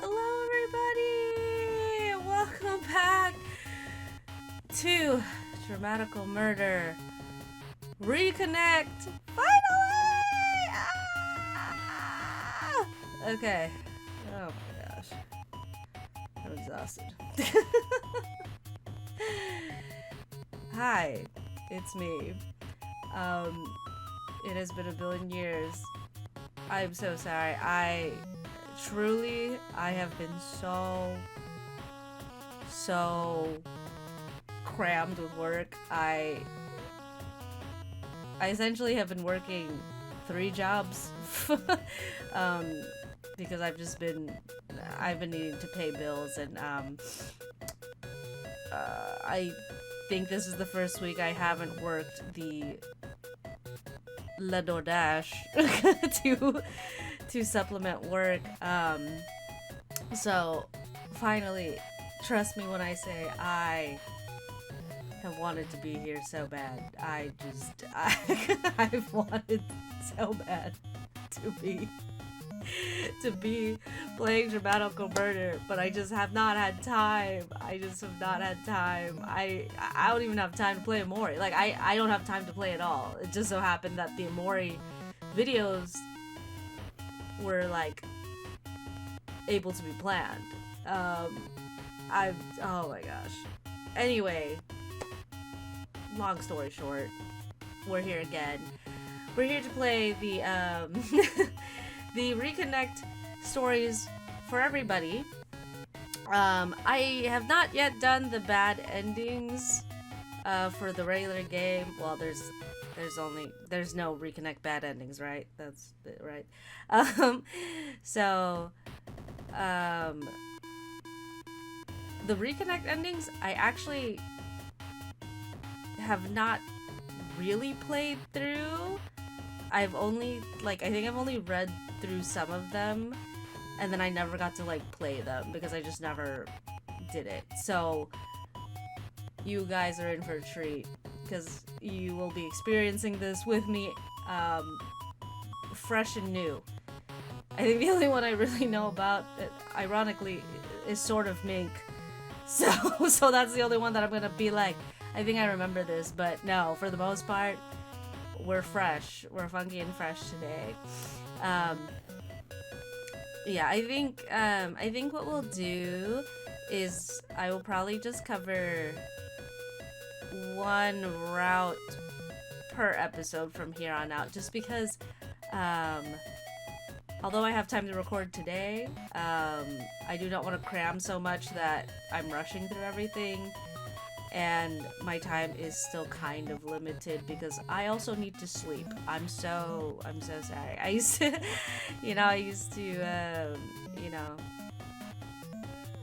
Hello, everybody! Welcome back to Dramatical Murder. Reconnect! Finally! Ah! Okay. Oh my gosh. I'm exhausted. Hi, it's me. It has been a billion years. I'm so sorry. I have been so crammed with work. I essentially have been working 3 jobs because I've been needing to pay bills, and I think this is the first week I haven't worked the La DoorDash to supplement work. So finally, trust me when I say I have wanted to be here so bad. I've wanted so bad to be playing Dramatical Murder, but I just have not had time. I don't even have time to play Amori. Like, I don't have time to play at all. It just so happened that the Amori videos were, like, able to be planned. Oh my gosh. Anyway, long story short, we're here again. We're here to play the, the Reconnect stories for everybody. I have not yet done the bad endings, for the regular game. Well, there's no Reconnect bad endings, right? That's it, right? The Reconnect endings, I actually have not really played through. I think I've only read through some of them, and then I never got to, like, play them because I just never did it. So you guys are in for a treat because you will be experiencing this with me, fresh and new. I think the only one I really know about, ironically, is sort of Mink. So that's the only one that I'm gonna be like, I think I remember this, but no, for the most part, we're fresh. We're funky and fresh today. Yeah, I think what we'll do is I will probably just cover one route per episode from here on out, just because although I have time to record today, I do not want to cram so much that I'm rushing through everything, and my time is still kind of limited because I also need to sleep. I'm so sorry. I used to,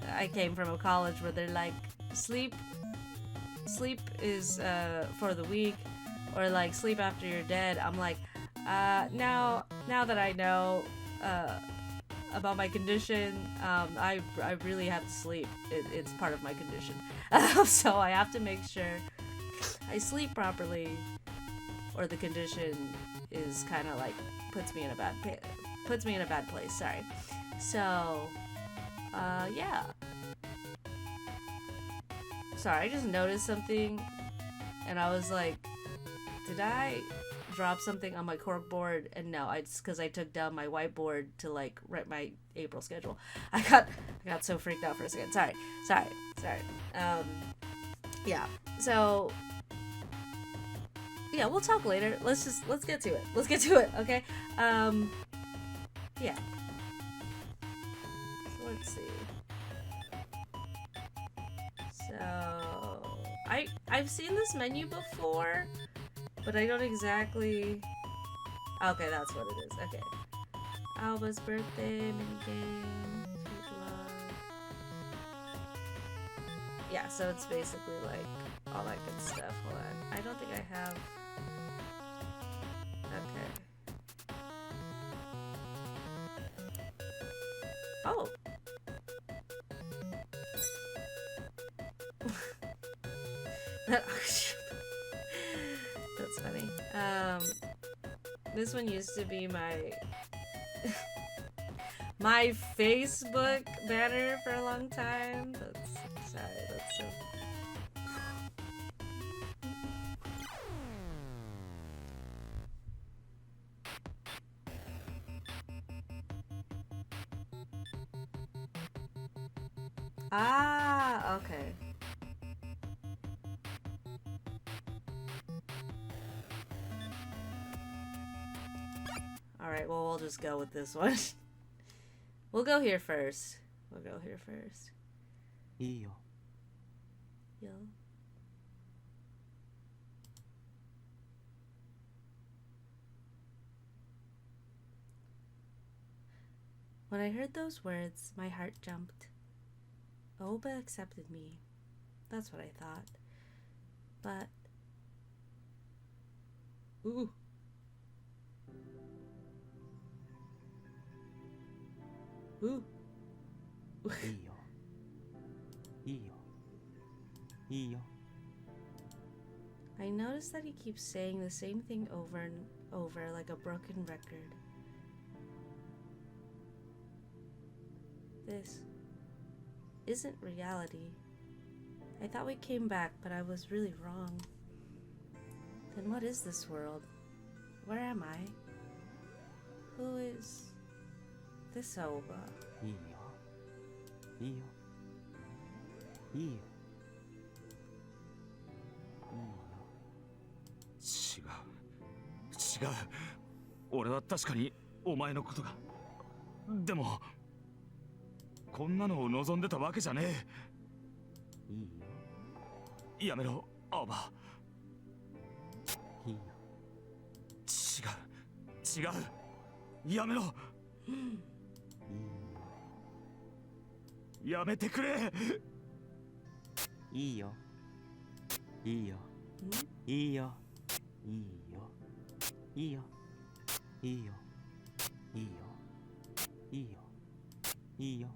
I came from a college where they're like, sleep is for the weak, or like sleep after you're dead. I'm like, now that I know about my condition, I really have to sleep. It's part of my condition. So I have to make sure I sleep properly, or the condition is kind of like puts me in a bad place. Sorry. So yeah. Sorry, I just noticed something, and I was like, did I drop something on my cork board? And no, it's because I took down my whiteboard to like write my April schedule. I got so freaked out for a second. Sorry. Yeah. So yeah, we'll talk later. Let's get to it. Okay. Yeah. So let's see. So I've seen this menu before, but I don't exactly. Okay, that's what it is. Okay. Alba's birthday, minigame, sweet love. Yeah, so it's basically like all that good stuff. Hold on. I don't think I have. Okay. Oh. That's funny. This one used to be my my Facebook banner for a long time. That's so. Ah, okay. Alright, well, we'll just go with this one. We'll go here first. Iyo. Yo. When I heard those words, my heart jumped. Oba accepted me. That's what I thought. But... Ooh. Ooh. Iyo. I noticed that he keeps saying the same thing over and over like a broken record. This isn't reality. I thought we came back, but I was really wrong. Then what is this world? Where am I? Who is this Oba? Iyo.違う。俺は確かにお前のことが。でもこんなのを望んでたわけじゃねえ。やめろ、アーバー。違う。やめろ。やめてくれ。いいよ。いいよ。いいよ。いいよ。いいよ。いいよ。いいよ。いいよ。いいよ。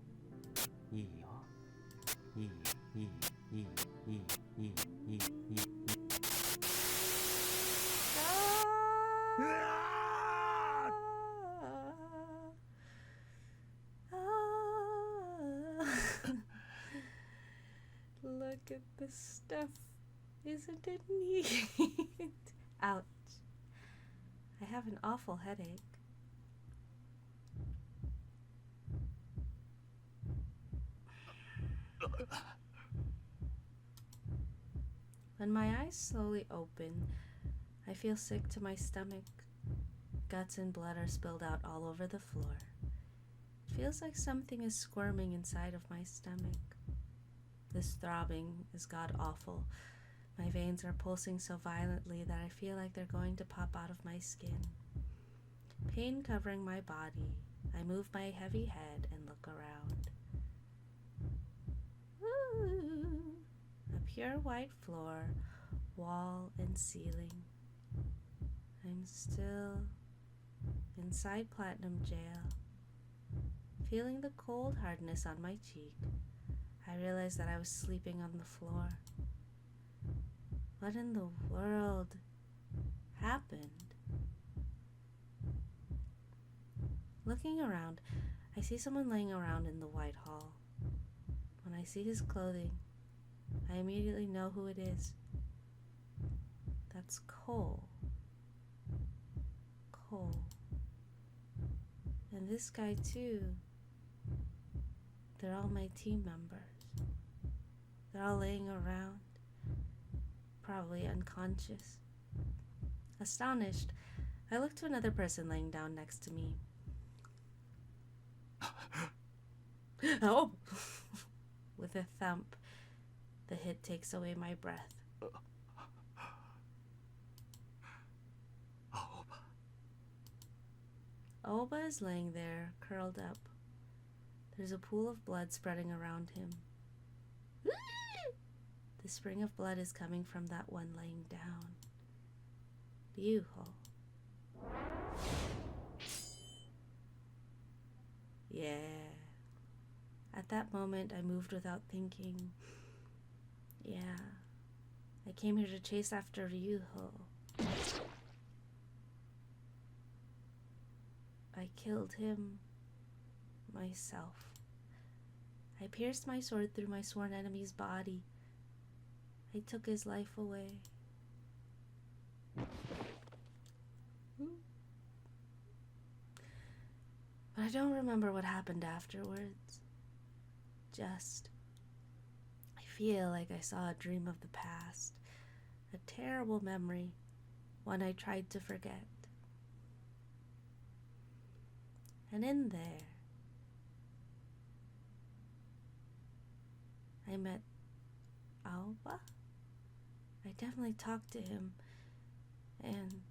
いいよ。いい。いい。いい。いい。いい。いい。いい。いい。いい。いい。Look at this stuff. Isn't it neat? Ouch. I have an awful headache. When my eyes slowly open, I feel sick to my stomach. Guts and blood are spilled out all over the floor. It feels like something is squirming inside of my stomach. This throbbing is god-awful. My veins are pulsing so violently that I feel like they're going to pop out of my skin. Pain covering my body, I move my heavy head and look around. Ooh, a pure white floor, wall and ceiling. I'm still inside Platinum Jail. Feeling the cold hardness on my cheek, I realized that I was sleeping on the floor. What in the world happened? Looking around, I see someone laying around in the White Hall. When I see his clothing, I immediately know who it is. That's Cole. Cole. And this guy too. They're all my team members. They're all laying around, probably unconscious. Astonished, I look to another person laying down next to me. Oh! With a thump, the hit takes away my breath. Aoba is laying there, curled up. There's a pool of blood spreading around him. The spring of blood is coming from that one laying down. Ryuho. Yeah. At that moment, I moved without thinking. Yeah. I came here to chase after Ryuho. I killed him myself. I pierced my sword through my sworn enemy's body. I took his life away. But I don't remember what happened afterwards. Just, I feel like I saw a dream of the past. A terrible memory, one I tried to forget. And in there, I met Aoba. I definitely talked to him, and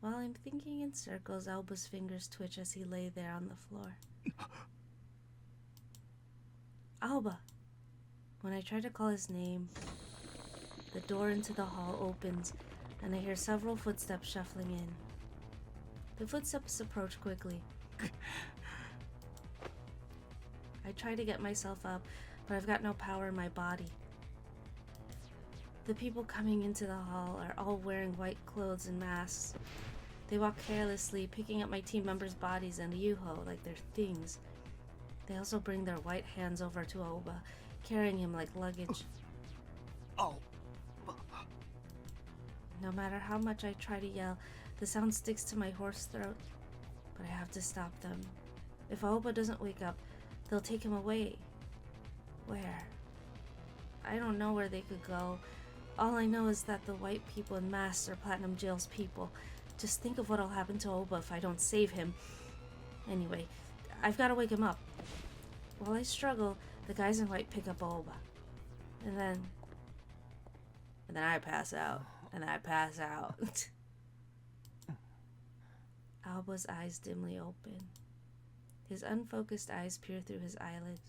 while I'm thinking in circles, Aoba's fingers twitch as he lay there on the floor. Aoba! When I try to call his name, the door into the hall opens, and I hear several footsteps shuffling in. The footsteps approach quickly. I try to get myself up, but I've got no power in my body. The people coming into the hall are all wearing white clothes and masks. They walk carelessly, picking up my team members' bodies and Ryuho like they're things. They also bring their white hands over to Aoba, carrying him like luggage. Oh. No matter how much I try to yell, the sound sticks to my hoarse throat. But I have to stop them. If Aoba doesn't wake up, they'll take him away. Where? I don't know where they could go. All I know is that the white people in masks are Platinum Jail's people. Just think of what'll happen to Aoba if I don't save him. Anyway, I've got to wake him up. While I struggle, the guys in white pick up Aoba. And then I pass out. And I pass out. Aoba's eyes dimly open. His unfocused eyes peer through his eyelids.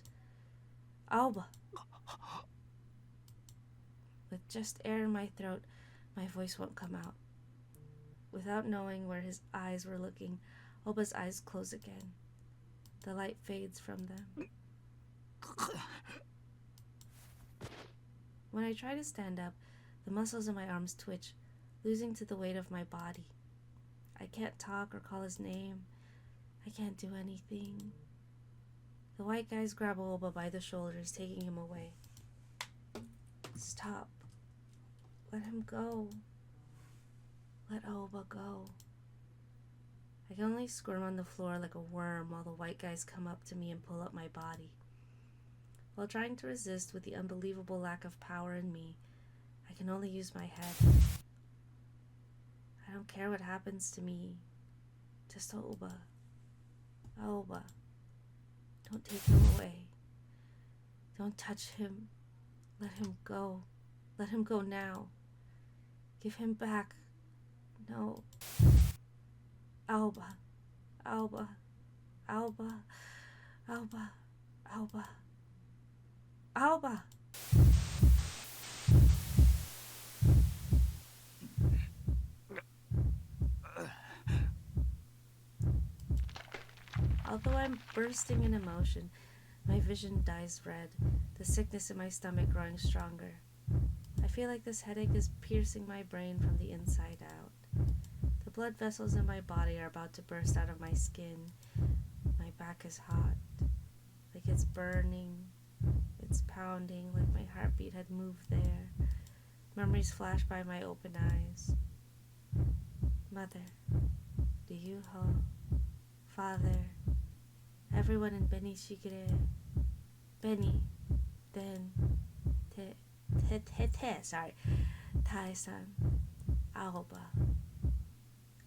Aoba! With just air in my throat, my voice won't come out. Without knowing where his eyes were looking, Aoba's eyes close again. The light fades from them. When I try to stand up, the muscles in my arms twitch, losing to the weight of my body. I can't talk or call his name. I can't do anything. The white guys grab Aoba by the shoulders, taking him away. Stop. Let him go. Let Aoba go. I can only squirm on the floor like a worm while the white guys come up to me and pull up my body. While trying to resist with the unbelievable lack of power in me, I can only use my head. I I don't care what happens to me. Just Aoba. Aoba. Don't take him away. Don't touch him. Let him go. Let him go now. Give him back. No. Aoba. Aoba. Aoba. Aoba. Aoba. Aoba. Although I'm bursting in emotion, my vision dies red, the sickness in my stomach growing stronger. I feel like this headache is piercing my brain from the inside out. The blood vessels in my body are about to burst out of my skin. My back is hot, like it's burning. It's pounding, like my heartbeat had moved there. Memories flash by my open eyes. Mother, Ryuho, father, everyone in Beni Shigure. Benny, then, sorry, Tai-san, Aoba,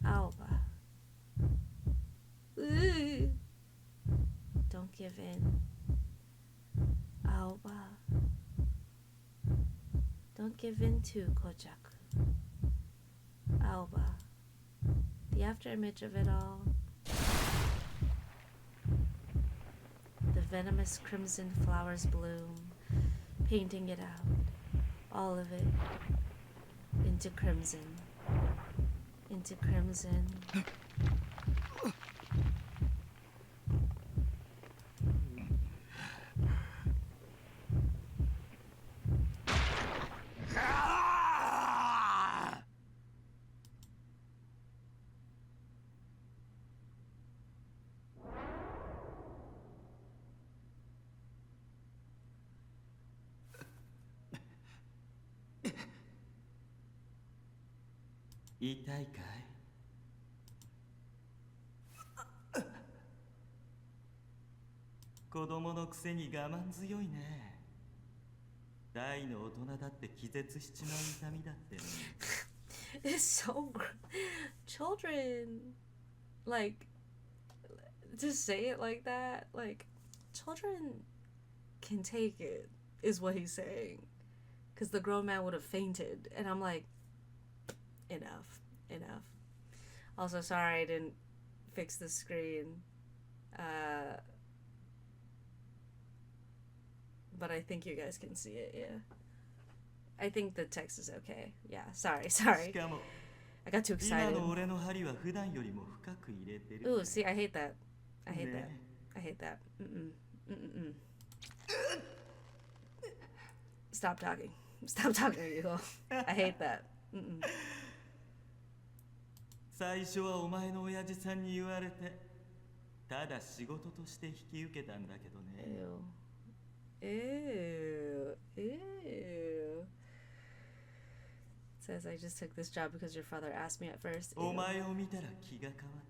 Aoba. Ooh. Don't give in. Aoba. Don't give in to Koujaku. Aoba. The afterimage of it all. The venomous crimson flowers bloom, painting it out. All of it. Into crimson. Into crimson.痛いかい？子供のくせに我慢強いね。大の大人だって気絶しちまう痛みだってね。It's so children, like, to say it like that, like, children can take it, is what he's saying. Because the grown man would have fainted. And I'm like, enough. Also, sorry I didn't fix the screen. But I think you guys can see it, yeah. I think the text is okay. Yeah, sorry. I got too excited. Ooh, see, I hate that. I hate that. Stop talking, Ryuho. I hate that. 最初はお前の親父さんに言われて、ただ仕事として引き受けたんだけどね。Ew. Says I just took this job because your father asked me at first. Ew. お前を見たら気が変わっ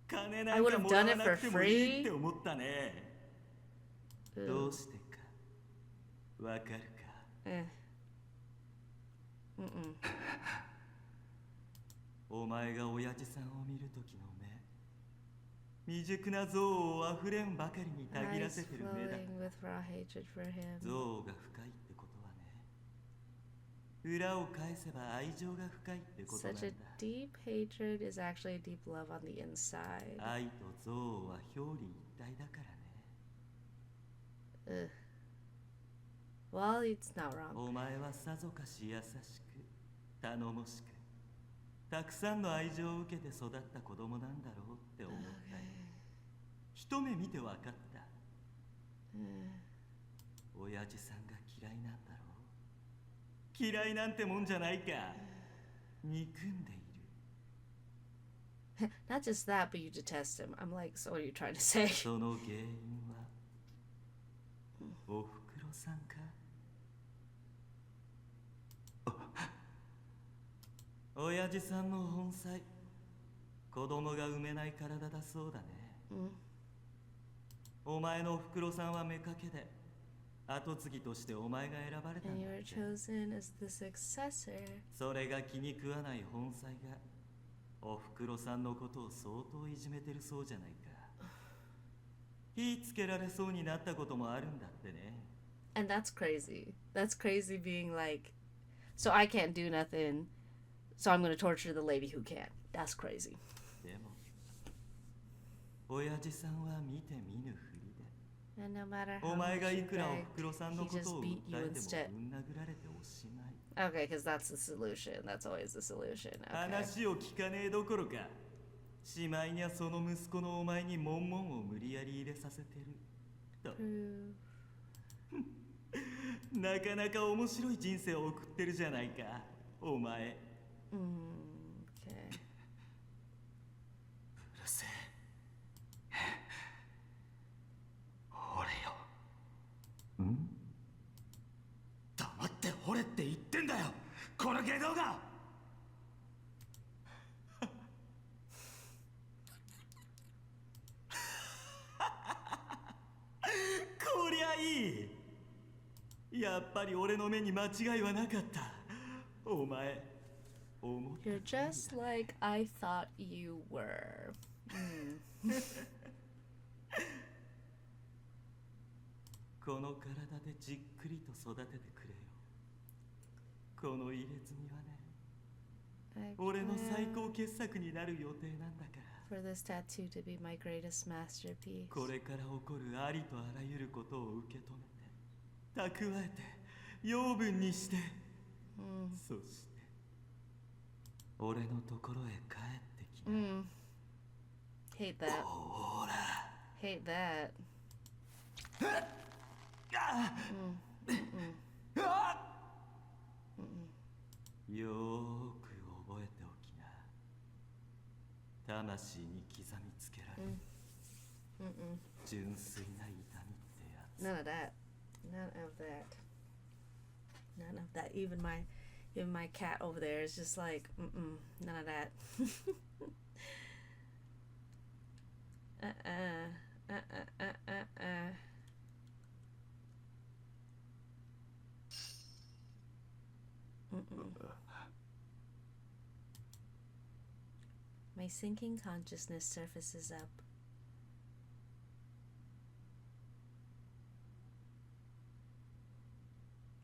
た。金な I ん would か have もら done わ it な for くてもいい free. って思ったね。どうしてかわかるか。お前が親父さんを見るときの目、未熟な憎悪をあふれんばかりにたぎらせてる目だ。憎悪が深いってことはね、裏を返せば愛情が深いってことなんだ。 Such a deep hatred is actually a deep love on the inside. 愛と憎悪は表裏一体だからね。Well, it's not wrong. お前はさぞかし優しく、頼もしく、たくさんの愛情を受けて育った子供なんだろうって思ったよ。一目見てわかった。親父さんが嫌いなんだろう。嫌いなんてもんじゃないか。憎んでいる。Not just that, but you detest him. I'm like, so what are you trying to say? その原因はおふくろさんか。親父さんの本妻、子供が産めない体だそうだね。お前のおふくろさんは妾で、後継ぎとしてお前が選ばれたん And だ you っ were て。 chosen as the successor. それが気に食わない本妻がおふくろさんのことを相当いじめてるそうじゃないか。火つけられそうになったこともあるんだってね。 And that's crazy. That's crazy being like, so I can't do nothing, so I'm gonna torture the lady who can. That's crazy. でも親父さんは見て見ぬふりで And no matter お how 前 much がい you くらお begged, ふくろさんの he こと just を訴 beat you えても instead. ぶん殴られておしまい。 Okay, because that's the solution. That's always the solution. Okay. 話を聞かねえどころかしまいにはその息子のお前にモンモンを無理やり入れさせてると。 Prove. なかなか面白い人生を送ってるじゃないかお前。 Okay. うるせえ。掘れよ。ん黙って掘れって言ってんだよ、この外道が。こりゃいい。やっぱり俺の目に間違いはなかった。お前思った You're just like I thought you were. この体でじっくりと育ててくれよ。この入れ墨はね、 I 俺の plan 最高傑作になる予定なんだから。 for this tattoo to be my greatest masterpiece. これから起こるありとあらゆることを受け止めて、蓄えて、養分にして、そして俺のところへ帰ってきな。 Hate that. ほら。 Hate that. よーく覚えておきな。魂に刻みつけられる純粋な痛みってやつ。 None of that. None of that. None of that. Even my cat over there is just like, none of that. My sinking consciousness surfaces up.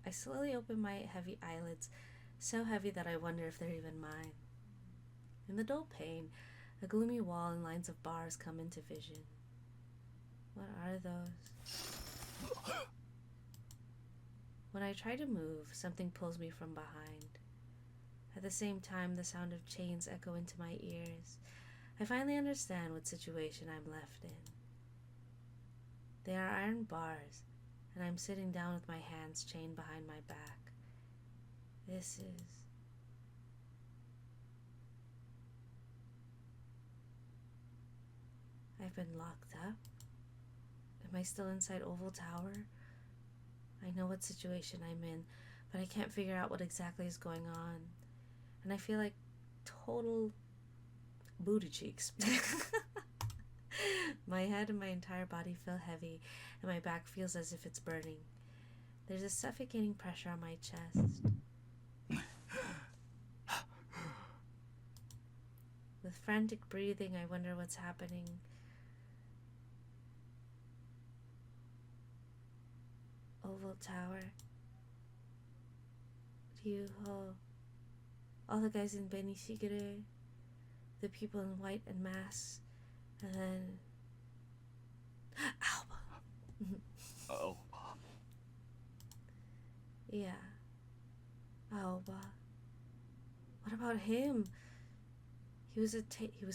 I slowly open my heavy eyelids, so heavy that I wonder if they're even mine. In the dull pain, a gloomy wall and lines of bars come into vision. What are those? When I try to move, something pulls me from behind. At the same time, the sound of chains echo into my ears. I finally understand what situation I'm left in. They are iron bars, and I'm sitting down with my hands chained behind my back. This is... I've been locked up? Am I still inside Oval Tower? I know what situation I'm in, but I can't figure out what exactly is going on. And I feel like total booty cheeks. My head and my entire body feel heavy, and my back feels as if it's burning. There's a suffocating pressure on my chest. With frantic breathing, I wonder what's happening. Oval Tower. Ryuho. All the guys in Benishigure. The people in white and masks. And then... Alba. Oh. Yeah. Alba. What about him? He was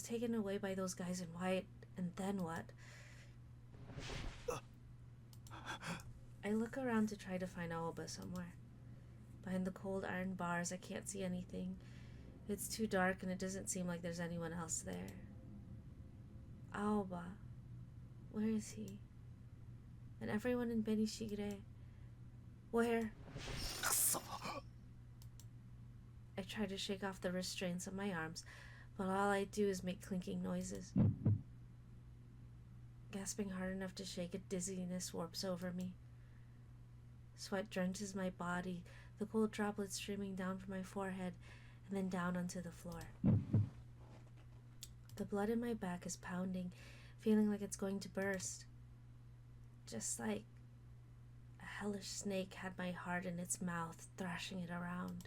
taken away by those guys in white, and then what? I look around to try to find Aoba somewhere. Behind the cold iron bars, I can't see anything. It's too dark and it doesn't seem like there's anyone else there. Aoba. Where is he? And everyone in Benishigure. Where? I try to shake off the restraints on my arms, but all I do is make clinking noises. Gasping hard enough to shake it, dizziness warps over me. Sweat drenches my body, the cold droplets streaming down from my forehead and then down onto the floor. The blood in my back is pounding, feeling like it's going to burst. Just like a hellish snake had my heart in its mouth, thrashing it around.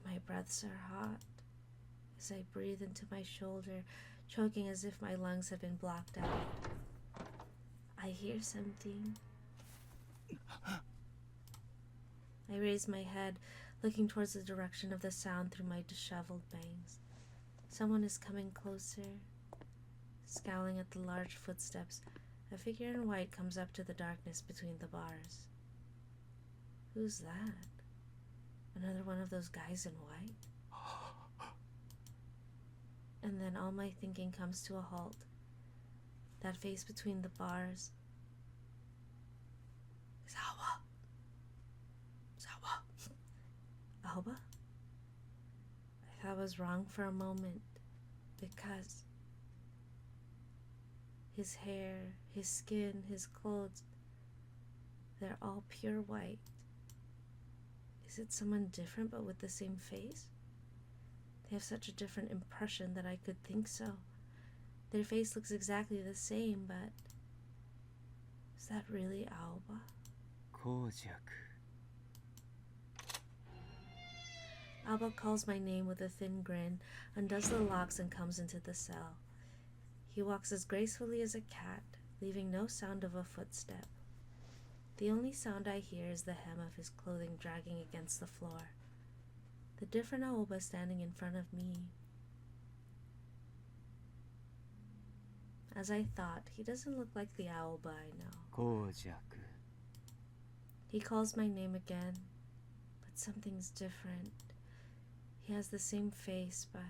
My breaths are hot as I breathe into my shoulder, choking as if my lungs have been blocked out. I hear something. I raise my head, looking towards the direction of the sound through my disheveled bangs. Someone is coming closer. Scowling at the large footsteps, a figure in white comes up to the darkness between the bars. Who's that? Another one of those guys in white? And then all my thinking comes to a halt. That face between the bars is Alba. Alba? I thought I was wrong for a moment because his hair, his skin, his clothes, they're all pure white. Is it someone different but with the same face? They have such a different impression that I could think so. Their face looks exactly the same, but is that really Alba? Koujaku. Alba calls my name with a thin grin, undoes the locks and comes into the cell. He walks as gracefully as a cat, leaving no sound of a footstep. The only sound I hear is the hem of his clothing dragging against the floor. The different Aoba standing in front of me. As I thought, he doesn't look like the Aoba I know. Koujaku. He calls my name again, but something's different. He has the same face, but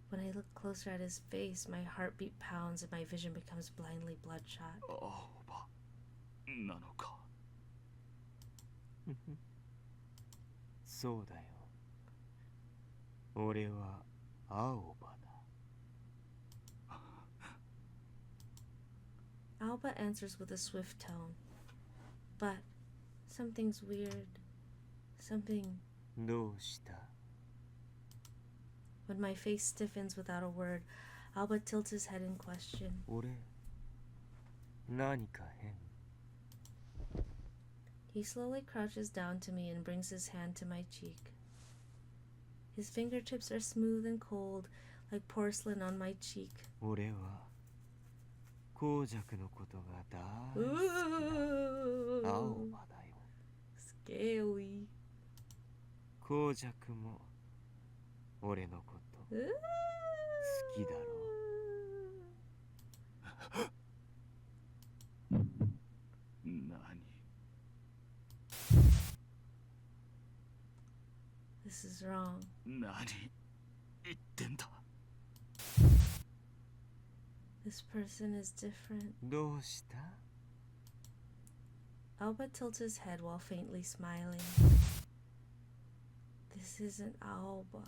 when I look closer at his face, my heartbeat pounds and my vision becomes blindly bloodshot. Aoba なのか。そうだよ。俺は青葉だ。Alba answers with a swift tone. But something's weird. Something. どうした？ When my face stiffens without a word, Alba tilts his head in question. 俺何か変？ He slowly crouches down to me and brings his hand to my cheek. His fingertips are smooth and cold, like porcelain on my cheek. 俺はコウジャクのことが大好きな青葉だよ。 Scaly. コウジャクも俺のこと好きだろう。何？ This is wrong. 何言ってんだ？ This person is different. どうした？ Alba tilts his head while faintly smiling. This isn't Alba.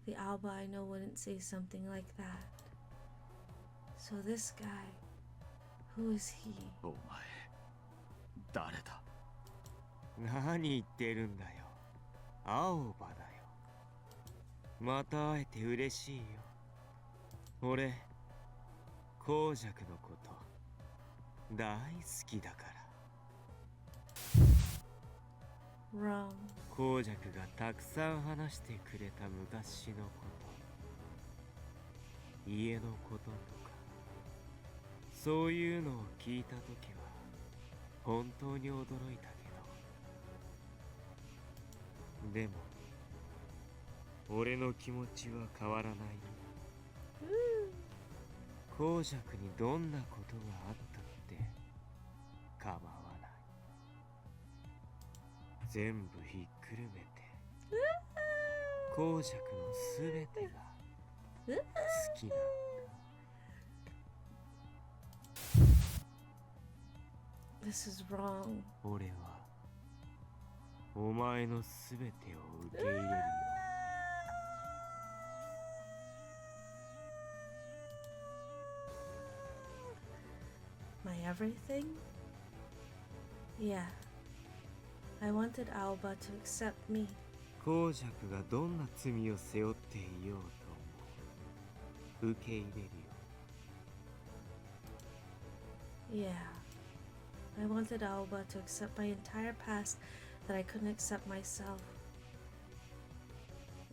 The Alba I know wouldn't say something like that. So this guy, who is he? お前誰だ？何言ってるんだよ。青葉だよ。また会えて嬉しいよ。俺、コウジャクのこと大好きだから。 Wrong. コウジャクがたくさん話してくれた昔のこと、家のこととか、そういうのを聞いたときは本当に驚いたけど、でも俺の気持ちは変わらないよ。コウジャクにどんなことがあったって構わない。全部ひっくるめてコウジャクのすべてが好きなんだ。This is wrong. 俺はお前のすべてを受け入れるよ。everything? Yeah. I wanted Aoba to accept me. 公爵がどんな罪を背負っていようとも受け入れるよ。 Yeah. I wanted Aoba to accept my entire past that I couldn't accept myself.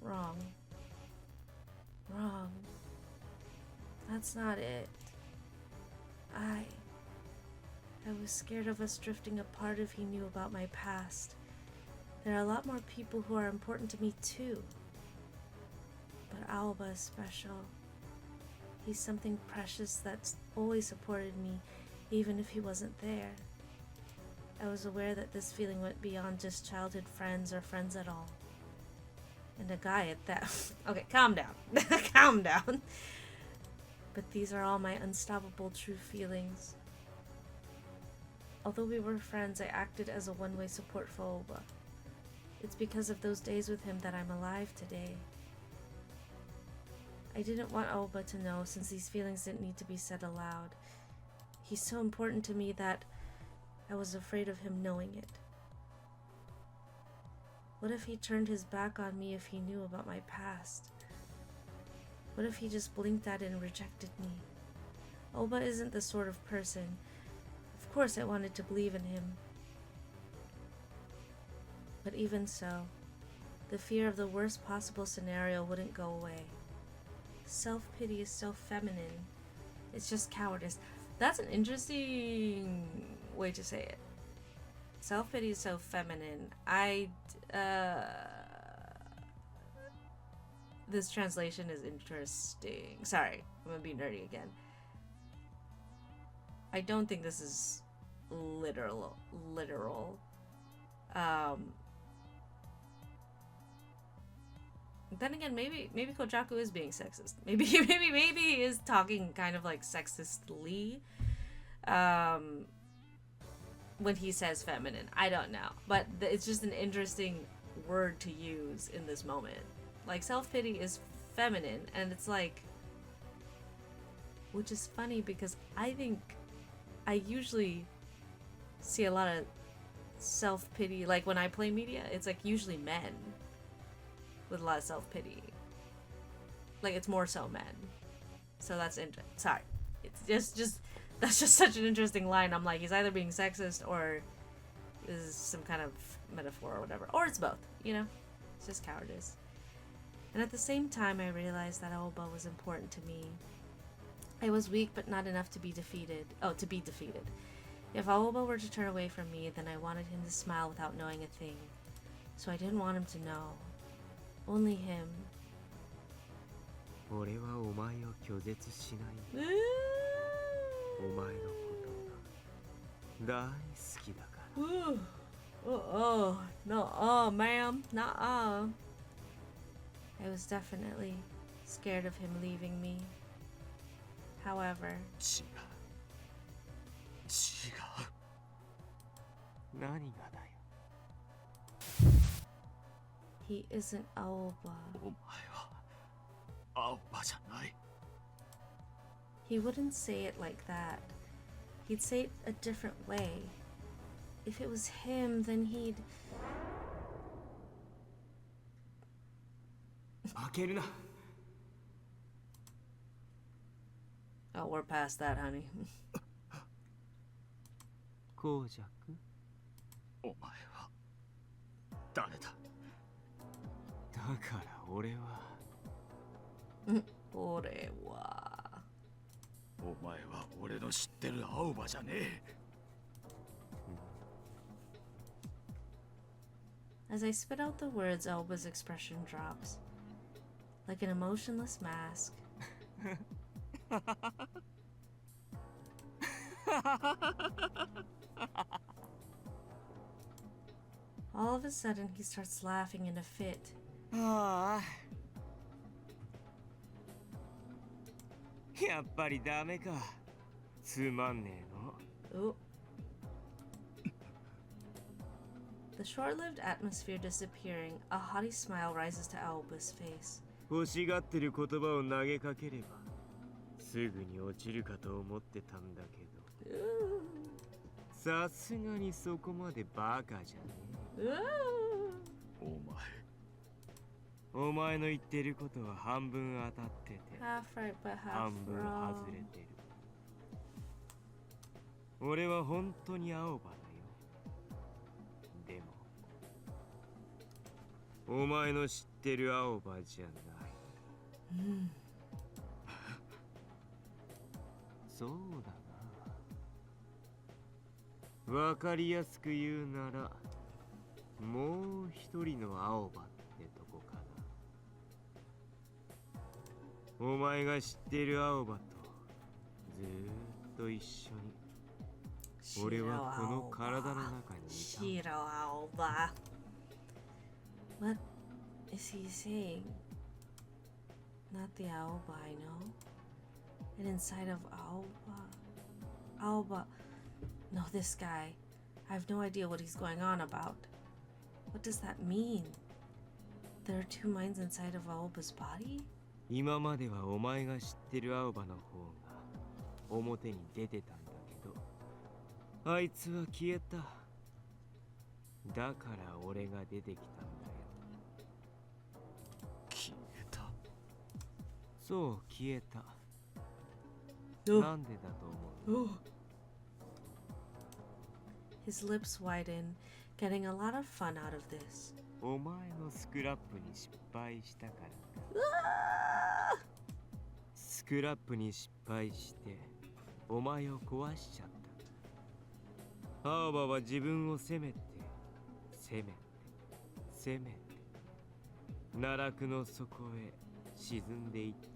Wrong. Wrong. That's not it. I was scared of us drifting apart if he knew about my past. There are a lot more people who are important to me too. But Aoba is special. He's something precious that's always supported me, even if he wasn't there. I was aware that this feeling went beyond just childhood friends or friends at all. And a guy at that. Okay, calm down. Calm down. But these are all my unstoppable true feelings. Although we were friends, I acted as a one-way support for Aoba. It's because of those days with him that I'm alive today. I didn't want Aoba to know, since these feelings didn't need to be said aloud. He's so important to me that I was afraid of him knowing it. What if he turned his back on me if he knew about my past? What if he just blinked at it and rejected me? Aoba isn't the sort of person. Of course I wanted to believe in him. But even so, the fear of the worst possible scenario wouldn't go away. Self-pity is so feminine. It's just cowardice. That's an interesting way to say it. Self-pity is so feminine. This translation is interesting. Sorry, I'm gonna be nerdy again. I don't think this is literal. Then again, maybe Koujaku is being sexist. Maybe he is talking kind of like sexistly when he says feminine. I don't know, but it's just an interesting word to use in this moment. Like, self-pity is feminine, and it's like, which is funny because I think I usually see a lot of self-pity, like when I play media, it's like usually men with a lot of self-pity. Like, it's more so men. So that's sorry. It's just that's just such an interesting line. I'm like, he's either being sexist or this is some kind of metaphor or whatever. Or it's both, you know? It's just cowardice. And at the same time, I realized that Aoba was important to me. I was weak, but not enough to be defeated. If Aoba were to turn away from me, then I wanted him to smile without knowing a thing. So I didn't want him to know. Only him. 俺はお前を拒絶しない。お前のことが大好きだから。No, ma'am, nuh-uh. I was definitely scared of him leaving me. However, 違う。何がだよ。 he isn't Aoba. お前は青葉じゃない。 He wouldn't say it like that. He'd say it a different way. If it was him, then he'd... 負けるな。 Oh, we're past that, honey. 公爵。お前は誰だ。だから俺は。俺は。お前は俺の知ってる青葉じゃねえ。As I spit out the words, Aoba's expression drops. Like an emotionless mask. All of a sudden, he starts laughing in a fit. ああ。やっぱりダメか。つまんねえの。 Ooh. The short-lived atmosphere disappearing, a haughty smile rises to Aoba's face. 欲しがってる言葉を投げかければすぐに落ちるかと思ってたんだけど。さすがにそこまでバカじゃねお前お前の言ってることは半分当たってて Half right but 半 half 分 wrong. 外れてる。俺は本当に青葉だよ。でもお前の知ってる青葉じゃない。そうだな。わかりやすく言うならもう一人の青葉ってとこかな。お前が知ってる青葉とずーっと一緒に俺はこの体の中にいた。 Shiro Aoba. What is he saying? Not the Aoba I know. And inside of Aoba. No, this guy. I have no idea what he's going on about. What does that mean? There are two minds inside of Aoba's body? 今まではお前が知ってる青葉の方が表に出てたんだけど、あいつは消えた。だから俺が出てきたんだよ。消えた。そう、消えた。 Oh. なんでだと思う？ Oh. His lips widen, getting a lot of fun out of this. お前のスクラップに失敗したからだ。スクラップに失敗してお前を壊しちゃった。青葉は自分を責めて攻めて奈落の底へ沈んでいったんだよ。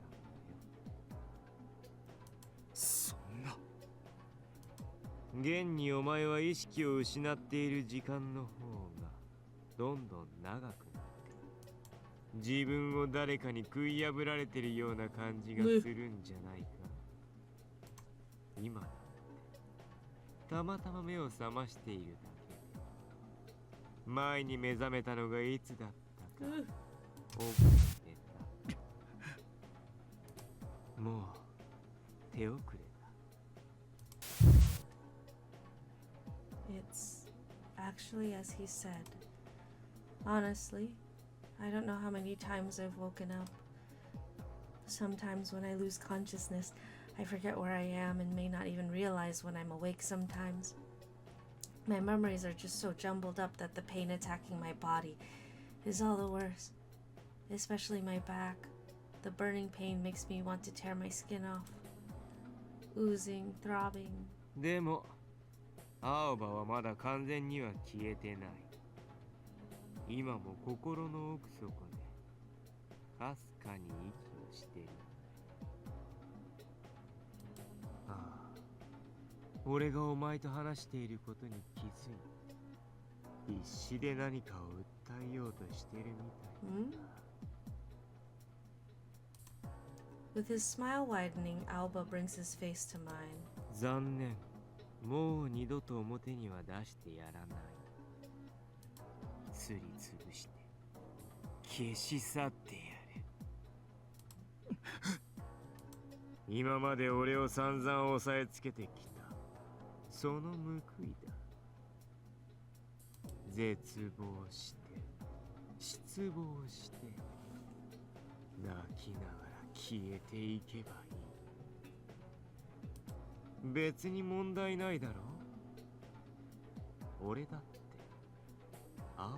そんな。現にお前は意識を失っている時間の方がどんどん長くなって、自分を誰かに食い破られてるような感じがするんじゃないか。今だってたまたま目を覚ましているだけで、前に目覚めたのがいつだったか覚えてた。もう手遅れだ。 It's actually as he said. Honestly, I don't know how many times I've woken up. Sometimes when I lose consciousness, I forget where I am and may not even realize when I'm awake sometimes. My memories are just so jumbled up that the pain attacking my body is all the worse. Especially my back. The burning pain makes me want to tear my skin off. Oozing, throbbing. でも青葉はまだ完全には消えてない。今も心の奥底でかすかに息をしてる。ああ、俺がお前と話していることに気づいて必死で何かを訴えようとしてるみたいだ。With his smile widening, Alba brings his face to mine. 残念。もう二度と表には出してやらない。すりつぶして消し去ってやる。今まで俺を散々押さえつけてきたその報いだ。絶望して失望して泣きながら消えていけばいい。別に問題ないだろう。俺だって青葉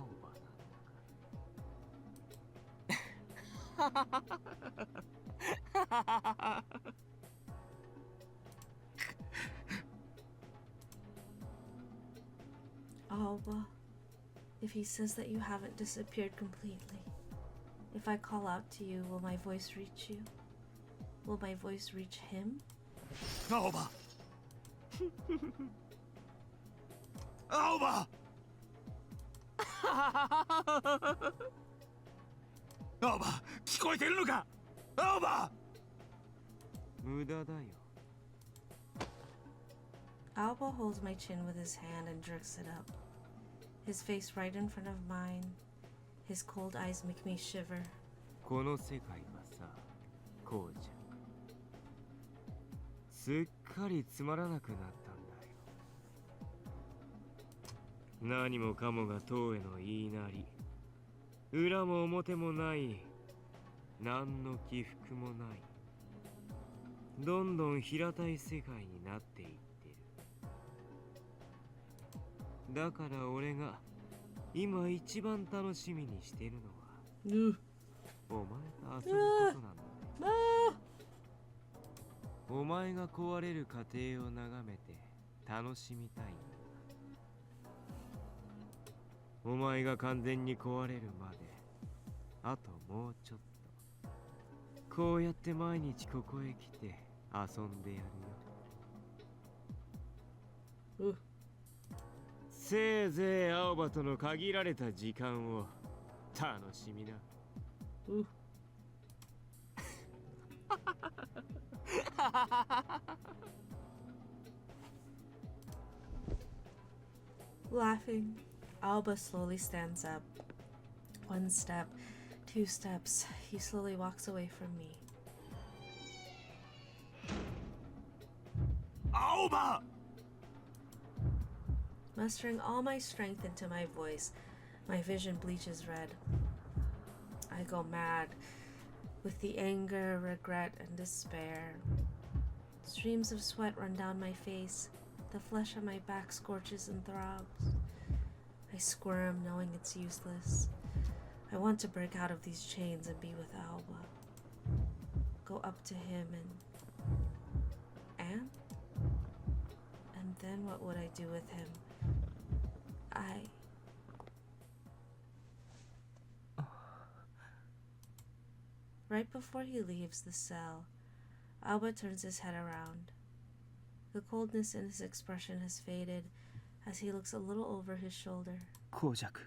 なんだから。Alba, if he says that you haven't disappeared completely, if I call out to you, will my voice reach you? Will my voice reach him? 青葉青葉青葉聞こえてるのか青葉。無駄だよ。 Alba holds my chin with his hand and jerks it up. His face right in front of mine. His cold eyes make me shiver. この世界はさ、こうじゃ。すっかりつまらなくなったん何もかもが塔への言いなり。裏も表もない。何の起伏もない。どんどん平たい世界になっていってる。だから俺が今一番楽しみにしてるのは、お前と遊ぶことなんだ。お前が壊れる過程を眺めて楽しみたいんだ。お前が完全に壊れるまであともうちょっと。こうやって毎日ここへ来て遊んでやるよ。せいぜい青葉との限られた時間を楽しみな。Laughing, Alba slowly stands up. 1 step, 2 steps, he slowly walks away from me. Aoba! Mustering all my strength into my voice, my vision bleaches red. I go mad with the anger, regret, and despair. Streams of sweat run down my face. The flesh on my back scorches and throbs. I squirm, knowing it's useless. I want to break out of these chains and be with Alba. Go up to him and then what would I do with him? Right before he leaves the cell, Alba turns his head around. The coldness in his expression has faded as he looks a little over his shoulder. Koujaku.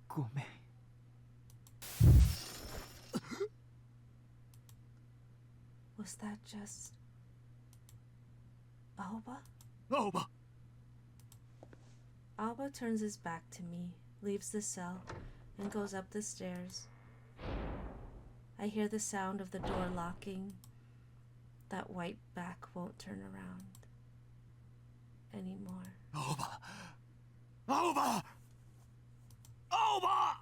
Gomen. Was that just Alba? Aoba! Alba turns his back to me, leaves the cell, and goes up the stairs. I hear the sound of the door locking. That white back won't turn around anymore. Aoba! Aoba! Aoba!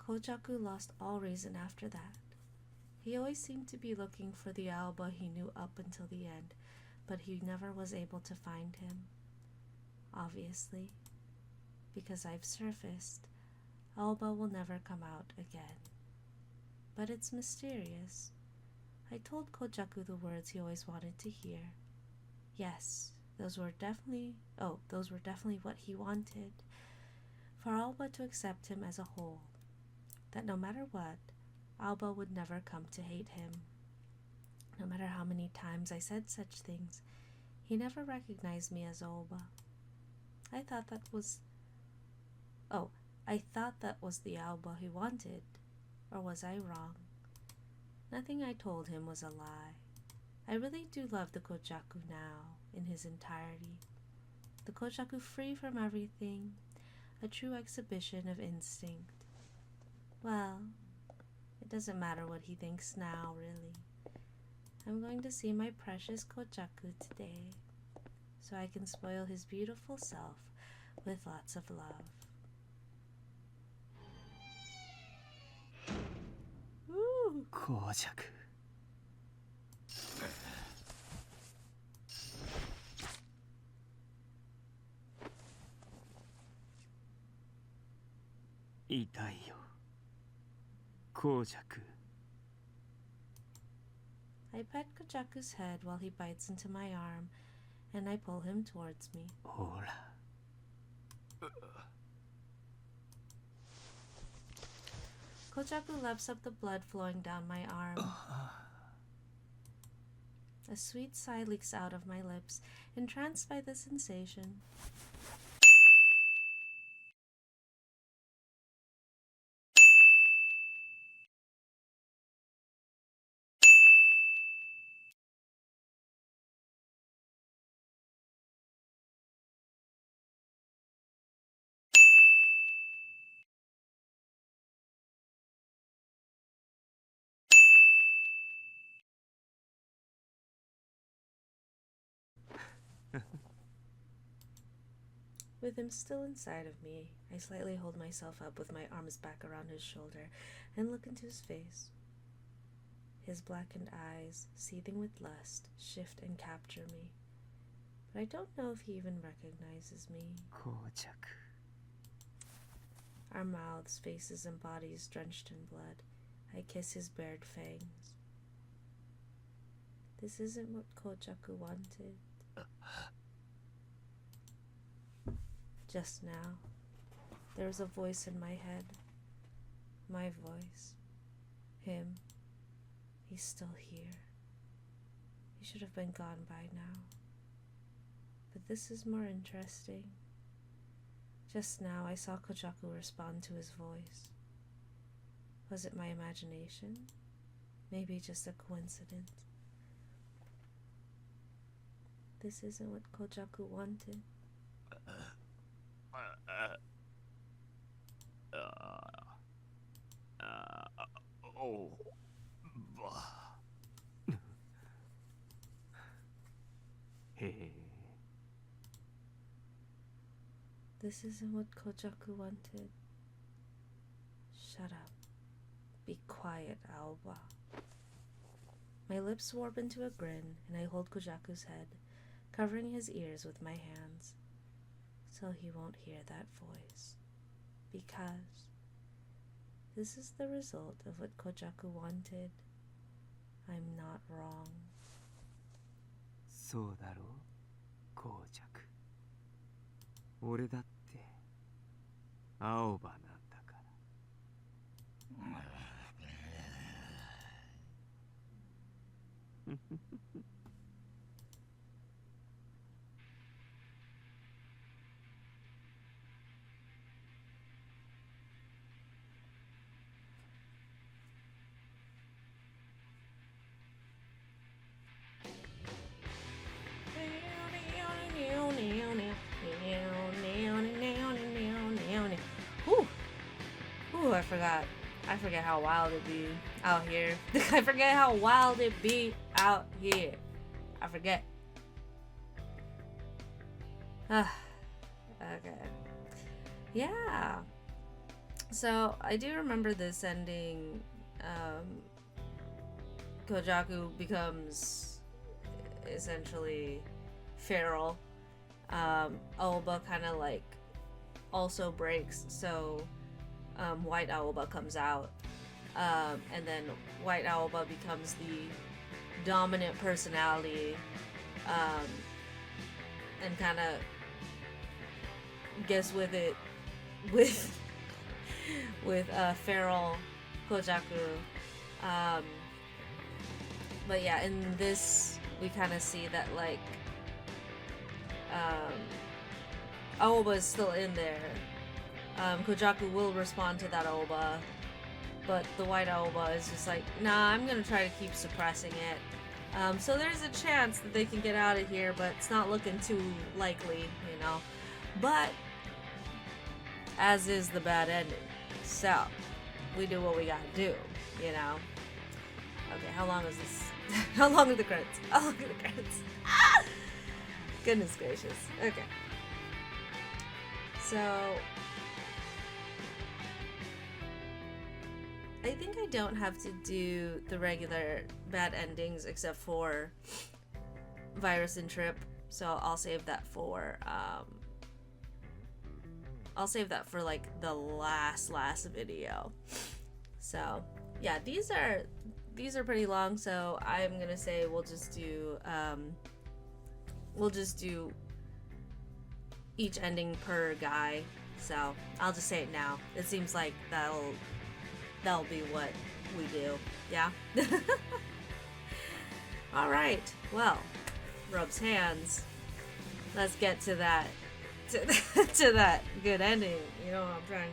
Koujaku lost all reason after that. He always seemed to be looking for the Alba he knew up until the end, but he never was able to find him. Obviously, because I've surfaced, Alba will never come out again. But it's mysterious. I told Koujaku the words he always wanted to hear. Yes, those were definitely what he wanted. For Alba to accept him as a whole. That no matter what, Alba would never come to hate him. No matter how many times I said such things, he never recognized me as Alba. I thought that was the Alba he wanted. Or was I wrong? Nothing I told him was a lie. I really do love the Koujaku now, in his entirety. The Koujaku free from everything, a true exhibition of instinct. Well, it doesn't matter what he thinks now, really. I'm going to see my precious Koujaku today, so I can spoil his beautiful self with lots of love. Woo! Koujaku. Itai yo. Koujaku. I pet Koujaku's head while he bites into my arm, and I pull him towards me. Hora. Koujaku laps up the blood flowing down my arm. A sweet sigh leaks out of my lips, entranced by the sensation. With him still inside of me, I slightly hold myself up with my arms back around his shoulder and look into his face. His blackened eyes, seething with lust, shift and capture me. But I don't know if he even recognizes me. Koujaku. Our mouths, faces, and bodies drenched in blood. I kiss his bared fangs. This isn't what Koujaku wanted. Just now, there was a voice in my head. My voice. Him. He's still here. He should have been gone by now. But this is more interesting. Just now, I saw Koujaku respond to his voice. Was it my imagination? Maybe just a coincidence. This isn't what Koujaku wanted. This isn't what Koujaku wanted. Shut up. Be quiet, Aoba. My lips warp into a grin, and I hold Koujaku's head, covering his ears with my hands, so he won't hear that voice. Because this is the result of what Koujaku wanted. I'm not wrong. そうだろう、紅着。俺だって青葉なんだから。Ooh, I forget how wild it be out here. I forget how wild it be out here. I forget. Okay. Yeah. So I do remember this ending. Koujaku becomes essentially feral. Aoba kind of like also breaks, so White Aoba comes out, and then White Aoba becomes the dominant personality, and kind of gets with it with feral Koujaku. But yeah, in this we kind of see that like Aoba is still in there. Koujaku will respond to that Aoba, but the White Aoba is just like, nah, I'm gonna try to keep suppressing it. So there's a chance that they can get out of here, but it's not looking too likely, you know. But as is the bad ending, so we do what we gotta do, you know. Okay, how long is this? How long are the credits? How long are the credits? Ah! Goodness gracious. Okay. So I think I don't have to do the regular bad endings except for Virus and Trip, so I'll save that for like the last video. So yeah, these are pretty long, so I'm gonna say we'll just do each ending per guy. So I'll just say it now. It seems like that'll be what we do. Yeah. All right. Well, rubs hands. Let's get to that. To that good ending. You know what I'm trying.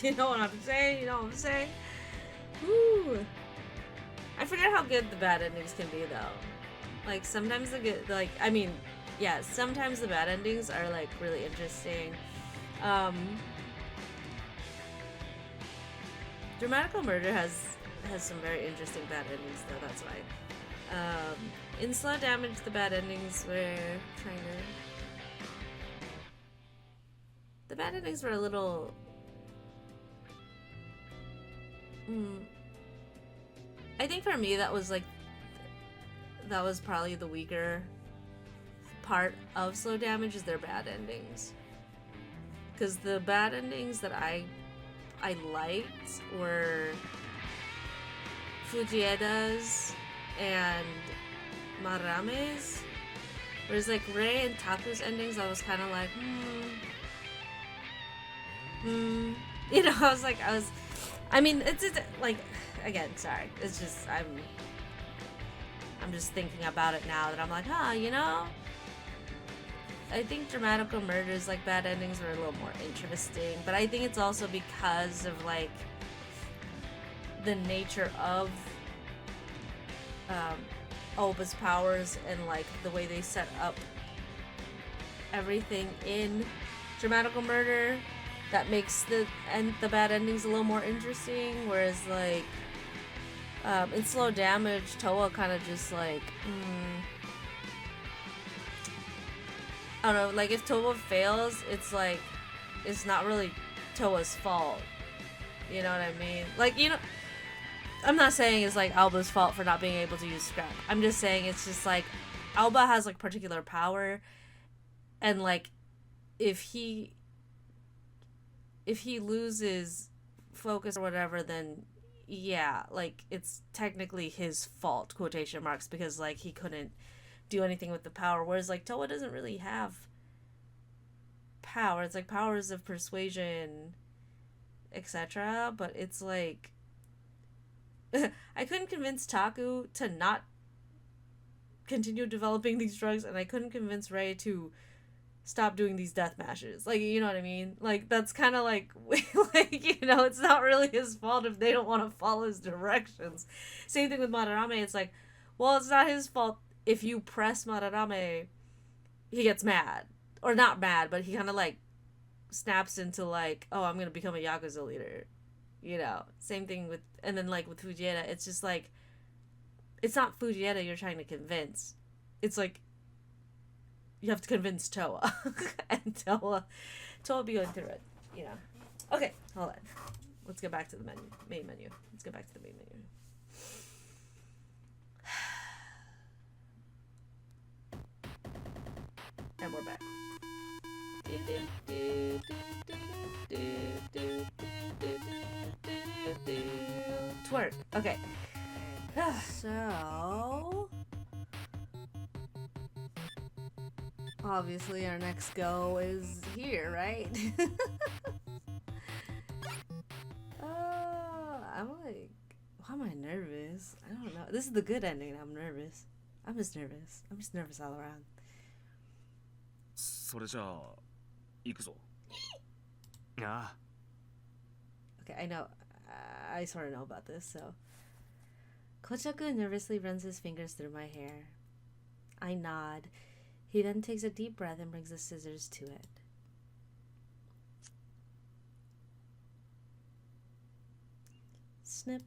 You know what I'm saying. You know what I'm saying. Woo. I forget how good the bad endings can be though. Like sometimes the good, like I mean, yeah, sometimes the bad endings are like really interesting. Dramatical Murder has some very interesting bad endings though. That's why. In Slow Damage, the bad endings were kind of. The bad endings were a little. I think for me that was probably the weaker part of Slow Damage is their bad endings. Because the bad endings that I liked were Fujieda's and Marame's. Whereas like Rei and Taku's endings, I was kind of like, You know, I mean, it's like, again, sorry. It's just, I'm just thinking about it now that I'm like, you know? I think Dramatical Murder's like bad endings were a little more interesting, but I think it's also because of like the nature of Oba's powers and like the way they set up everything in Dramatical Murder that makes the bad endings a little more interesting, whereas like in Slow Damage, Toa kind of just like I don't know, like if Toa fails, it's like it's not really Toa's fault. You know what I mean? Like, you know, I'm not saying it's like Alba's fault for not being able to use scrap. I'm just saying it's just like Alba has like particular power, and like if he loses focus or whatever, then yeah, like it's technically his fault, quotation marks, because like he couldn't do anything with the power, whereas like Toa doesn't really have power. It's like powers of persuasion, etc., but it's like I couldn't convince Taku to not continue developing these drugs, and I couldn't convince Rei to stop doing these death mashes. Like, you know what I mean? Like, that's kind of like, like, you know, it's not really his fault if they don't want to follow his directions. Same thing with Madarame. It's like, well, it's not his fault if you press Madarame, he gets mad. Or not mad, but he kind of like snaps into like, oh, I'm going to become a Yakuza leader. You know, same thing with, and then like with Fujieda, it's just like, it's not Fujieda you're trying to convince. It's like, you have to convince Toa. And Toa be going through it, you know. Okay, hold on. Let's get back to the main menu. Let's get back to the main menu. And we're back. Twerk. Okay. So obviously our next go is here, right? I'm like, why am I nervous? I don't know. This is the good ending. I'm nervous. I'm just nervous. I'm just nervous all around. それじゃあ行くぞ。ああ Okay, I know. I sort of know about this, so. Koujaku nervously runs his fingers through my hair. I nod. He then takes a deep breath and brings the scissors to it. Snip.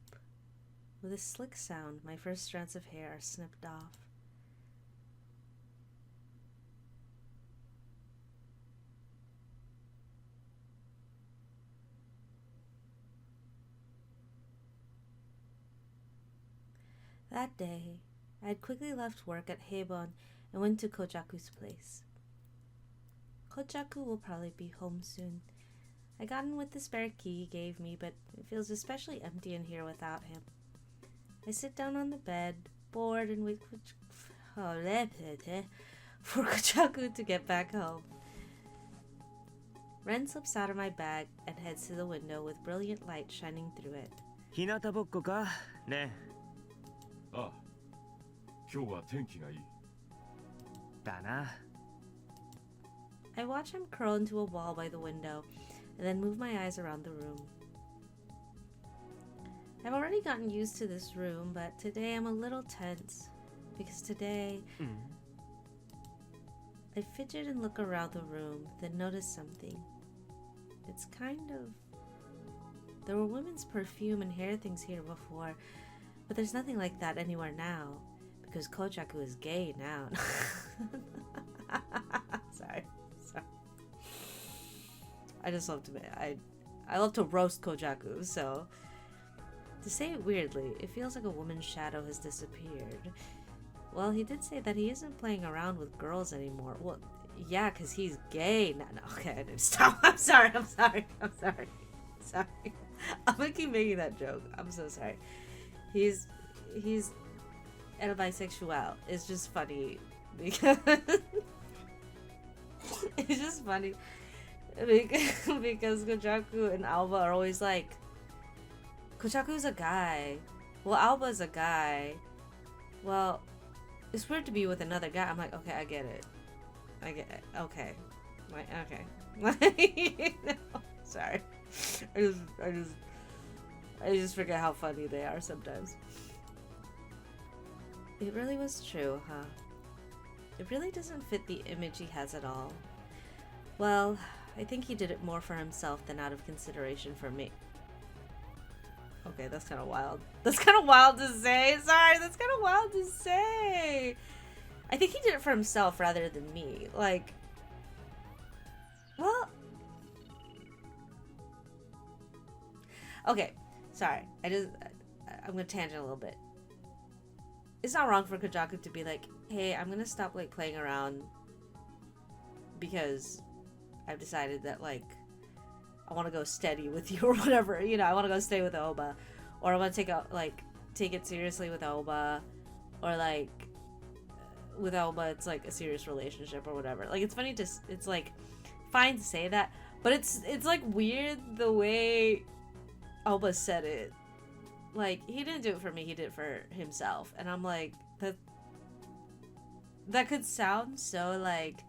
With a slick sound, my first strands of hair are snipped off. That day, I had quickly left work at Heibon and went to Koujaku's place. Koujaku will probably be home soon. I got in with the spare key he gave me, but it feels especially empty in here without him. I sit down on the bed, bored, and wait for Koujaku to get back home. Ren slips out of my bag and heads to the window with brilliant light shining through it. 日向ぼっこかねああ、今日は天気がいい。だな。 I watch him curl into a ball by the window, and then move my eyes around the room. I've already gotten used to this room, but today I'm a little tense. Because today, I fidget and look around the room, then notice something. It's kind of... There were women's perfume and hair things here before, but there's nothing like that anywhere now, because Koujaku is gay now. Sorry. I just love to I love to roast Koujaku, so to say it weirdly, it feels like a woman's shadow has disappeared. Well, he did say that he isn't playing around with girls anymore. Well, yeah, because he's gay. No, okay, I didn't stop. I'm sorry. Sorry. I'm gonna keep making that joke. I'm so sorry. He's a bisexual. It's just funny because it's just funny because Koujaku and Alba are always like, Koujaku's a guy. Well, Alba's a guy. Well, it's weird to be with another guy. I'm like, okay, I get it. Okay. Like, okay. No, sorry. I just forget how funny they are sometimes. It really was true, huh? It really doesn't fit the image he has at all. Well, I think he did it more for himself than out of consideration for me. Okay, that's kind of wild. That's kind of wild to say. Sorry, that's kind of wild to say. I think he did it for himself rather than me. Like, well... Okay, sorry. I'm gonna tangent a little bit. It's not wrong for Koujaku to be like, hey, I'm gonna stop, like, playing around because I've decided that, like, I want to go steady with you or whatever. You know, I want to go stay with Oba. Or I want to take it seriously with Oba. Or, like, with Oba, it's, like, a serious relationship or whatever. Like, it's funny to... It's, like, fine to say that. But it's like, weird the way Oba said it. Like, he didn't do it for me. He did it for himself. And I'm like, that could sound so, like...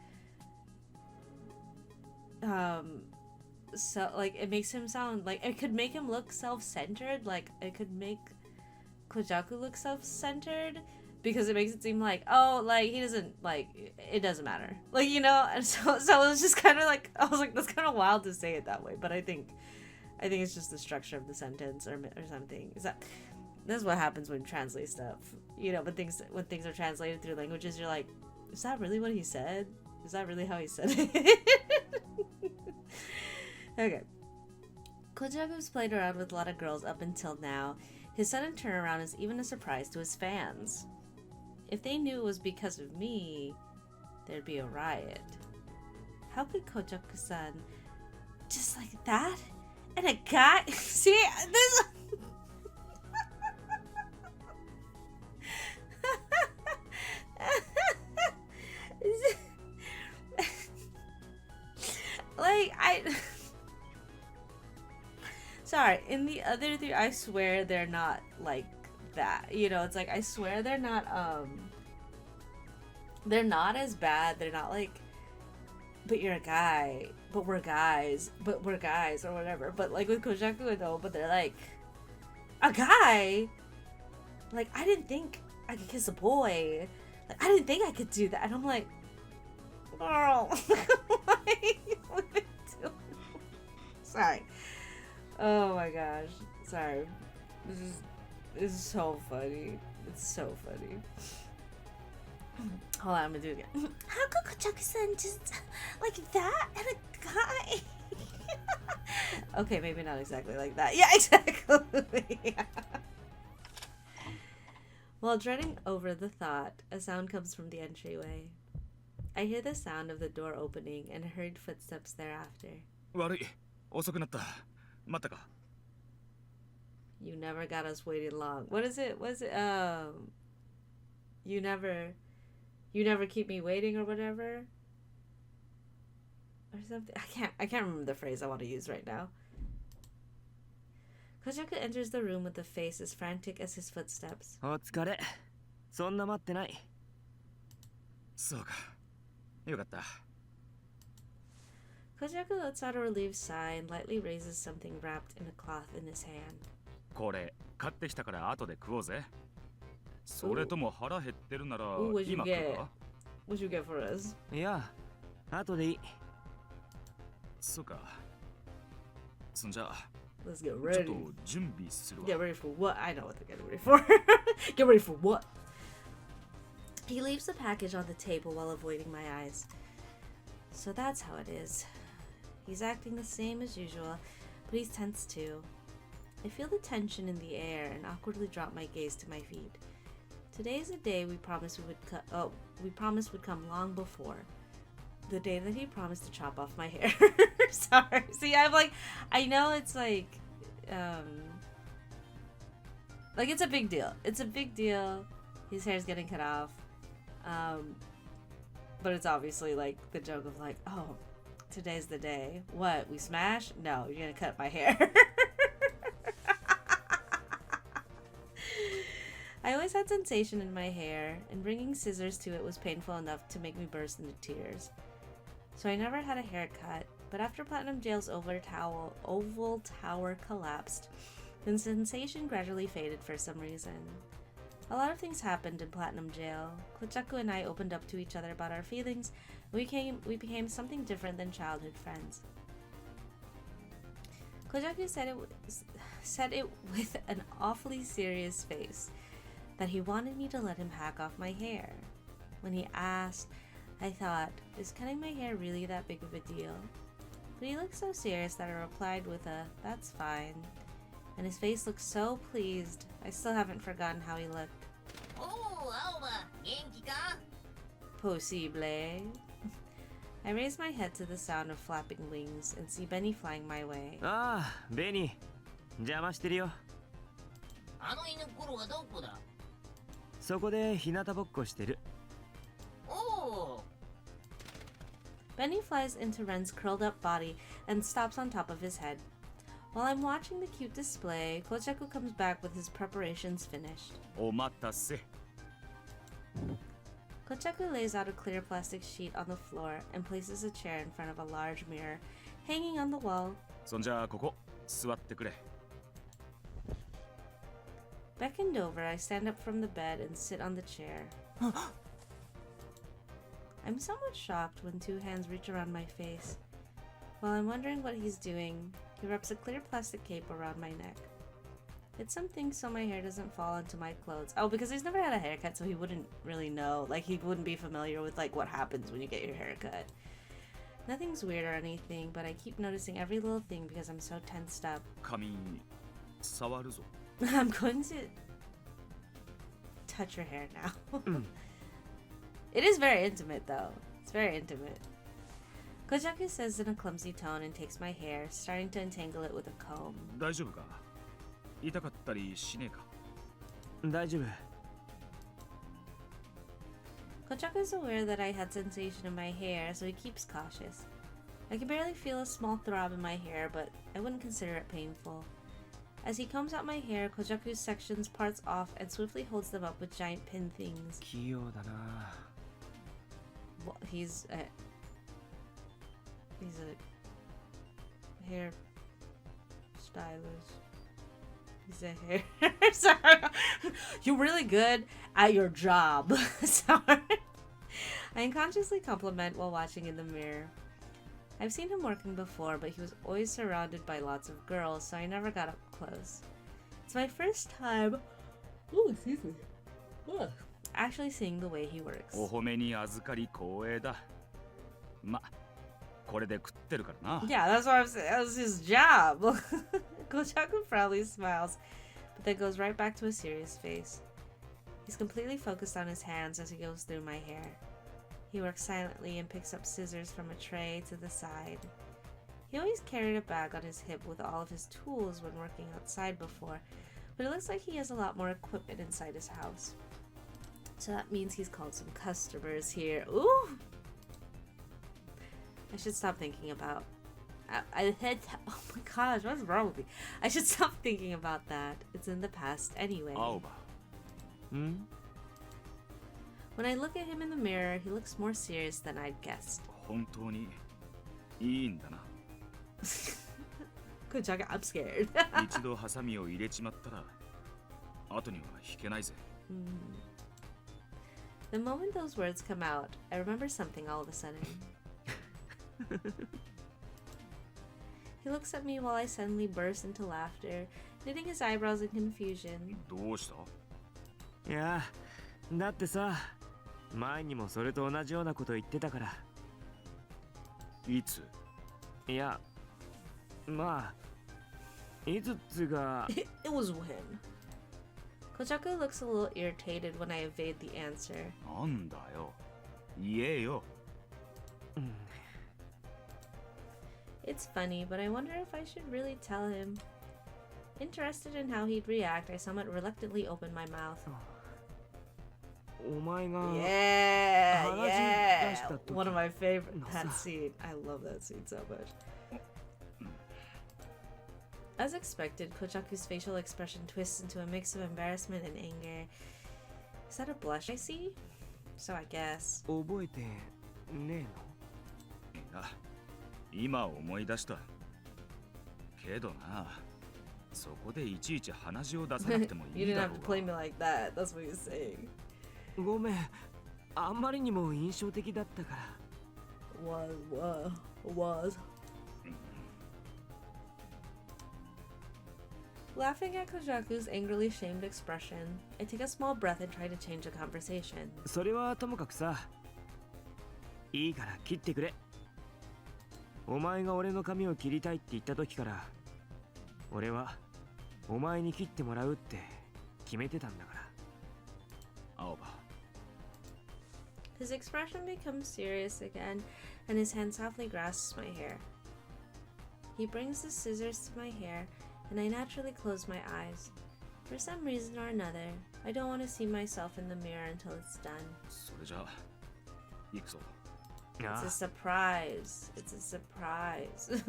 So, like, it makes him sound like it could make him look self-centered. Like, it could make Koujaku look self-centered because it makes it seem like, oh, like, he doesn't, like, it doesn't matter, like, you know. And so it was just kind of like, I was like, that's kind of wild to say it that way, but I think it's just the structure of the sentence or something. That's what happens when you translate stuff, you know. When things are translated through languages, you're like, is that really what he said? Is that really how he said it? Okay. Koujaku's played around with a lot of girls up until now. His sudden turnaround is even a surprise to his fans. If they knew it was because of me, there'd be a riot. How could Koujaku-san just like that? And a guy? See, this... like, Sorry, in the other three, I swear they're not like that. You know, it's like, I swear they're not as bad. They're not like, but you're a guy, but we're guys, or whatever. But like with Koujaku and Oba, they're like, a guy? Like, I didn't think I could kiss a boy. Like, I didn't think I could do that. And I'm like, girl, what are you doing? Sorry. Oh my gosh. Sorry. This is so funny. It's so funny. Hold on, I'm gonna do it again. How could Koujaku-san just like that and a guy? Okay, maybe not exactly like that. Yeah, exactly. Yeah. While dreading over the thought, a sound comes from the entryway. I hear the sound of the door opening and hurried footsteps thereafter. 悪い。遅くなった。待ったか。 You never got us waiting long. What is it? You never keep me waiting or whatever? Or something. I can't remember the phrase I want to use right now. Koujaku enters the room with a face as frantic as his footsteps. お疲れ。そんな待ってない。そうか。よかった。Koujaku lets out a relieved sigh and lightly raises something wrapped in a cloth in his hand. これ買ってきたから後で食おうぜ。それとも腹減ってるなら Ooh, what'd you 今食 get? うか？ What'd you get for us? いや、後でいい。そうか。そんじゃ Let's get ちょっ ready. と準備するわ。 Get ready for what? I know what to get ready for. Get ready for what? He leaves the package on the table while avoiding my eyes. So that's how it is. He's acting the same as usual, but he's tense too. I feel the tension in the air and awkwardly drop my gaze to my feet. Today's a day we promised would come long before. The day that he promised to chop off my hair. Sorry. See, I know it's like it's a big deal. It's a big deal. His hair's getting cut off. But it's obviously like the joke of like, oh, today's the day. What? We smash? No, you're gonna cut my hair. I always had sensation in my hair, and bringing scissors to it was painful enough to make me burst into tears. So I never had a haircut, but after Platinum Jail's oval tower collapsed, the sensation gradually faded for some reason. A lot of things happened in Platinum Jail. Koujaku and I opened up to each other about our feelings. We became something different than childhood friends. Koujaku said it with an awfully serious face that he wanted me to let him hack off my hair. When he asked, I thought, is cutting my hair really that big of a deal? But he looked so serious that I replied with a, that's fine. And his face looked so pleased. I still haven't forgotten how he looked. Oh, Alma, genki ka? Possible. I raise my head to the sound of flapping wings and see Benny flying my way. ああ、ベニー。邪魔してるよ。あの犬ころはどこだ？そこで日向ぼっこしてる。おお。 Benny flies into Ren's curled up body and stops on top of his head. While I'm watching the cute display, Koujaku comes back with his preparations finished. お待たせ。 Koujaku lays out a clear plastic sheet on the floor and places a chair in front of a large mirror hanging on the wall. そんじゃここ座ってくれ。 Beckoned over, I stand up from the bed and sit on the chair. I'm somewhat shocked when two hands reach around my face. While I'm wondering what he's doing, he wraps a clear plastic cape around my neck. It's something so my hair doesn't fall into my clothes. Oh, because he's never had a haircut, so he wouldn't really know. Like, he wouldn't be familiar with, like, what happens when you get your haircut. Nothing's weird or anything, but I keep noticing every little thing because I'm so tensed up. 髪触るぞ。 I'm going to touch your hair now. It is very intimate, though. It's very intimate. Koujaku says in a clumsy tone and takes my hair, starting to entangle it with a comb. 大丈夫か？痛かったりしねえか？大丈夫。Koujaku is aware that I had sensation in my hair, so he keeps cautious. I can barely feel a small throb in my hair, but I wouldn't consider it painful. As he combs out my hair, Koujaku sections parts off and swiftly holds them up with giant pin things. 器用だな。Well, he's a hair stylist. He's a hair. Sorry. You're really good at your job. Sorry. I unconsciously compliment while watching in the mirror. I've seen him working before, but he was always surrounded by lots of girls, so I never got up close. It's my first time. Ooh, excuse me. Ugh. Actually seeing the way he works. お褒めに預かり光栄だ。ま、これで食ってるからな。 Yeah, that's what I'm saying. That was his job. Koujaku proudly smiles, but then goes right back to a serious face. He's completely focused on his hands as he goes through my hair. He works silently and picks up scissors from a tray to the side. He always carried a bag on his hip with all of his tools when working outside before, but it looks like he has a lot more equipment inside his house. So that means he's called some customers here. Ooh! I should stop thinking about Oh my gosh, what's wrong with me? I should stop thinking about that. It's in the past anyway. 青葉 Hmm? When I look at him in the mirror, he looks more serious than I'd guessed. 本当にいいんだな Koujaku, I'm scared. 一度ハサミを入れちまったら後には引けないぜ The moment those words come out, I remember something all of a sudden. He looks at me while I suddenly burst into laughter, knitting his eyebrows in confusion. どうしたいや、だってさ、前にもそれと同じようなこと言ってたから。いついや、まあ、いつっつうか。It was when. Koujaku looks a little irritated when I evade the answer. なんだよ言えよ It's funny, but I wonder if I should really tell him. Interested in how he'd react, I somewhat reluctantly opened my mouth. お前が。 Yeah, Hanaji yeah. dashitta toki. One of my favorite. No, That sa. scene. I love that scene so much. As expected, Koujaku's facial expression twists into a mix of embarrassment and anger. Is that a blush I see? So I guess. 覚えてねえの？あ今思い出したけどなそこでいちいち鼻血を出さなくても You いい didn't だ have ろ to う play が me like that. That's what he's saying. ごめん、あんまりにも印象的だったから。Was. Laughing at Koujaku's angrily shamed expression, I take a small breath and try to change the conversation. それはともかくさ、いいから切ってくれ。お前が俺の髪を切りたいって言った時から、俺はお前に切ってもらうって決めてたんだから。青葉 His expression becomes serious again, and his hand softly grasps my hair. He brings the scissors to my hair, and I naturally close my eyes. For some reason or another, I don't want to see myself in the mirror until it's done. それじゃ行くぞ It's a surprise. It's a surprise.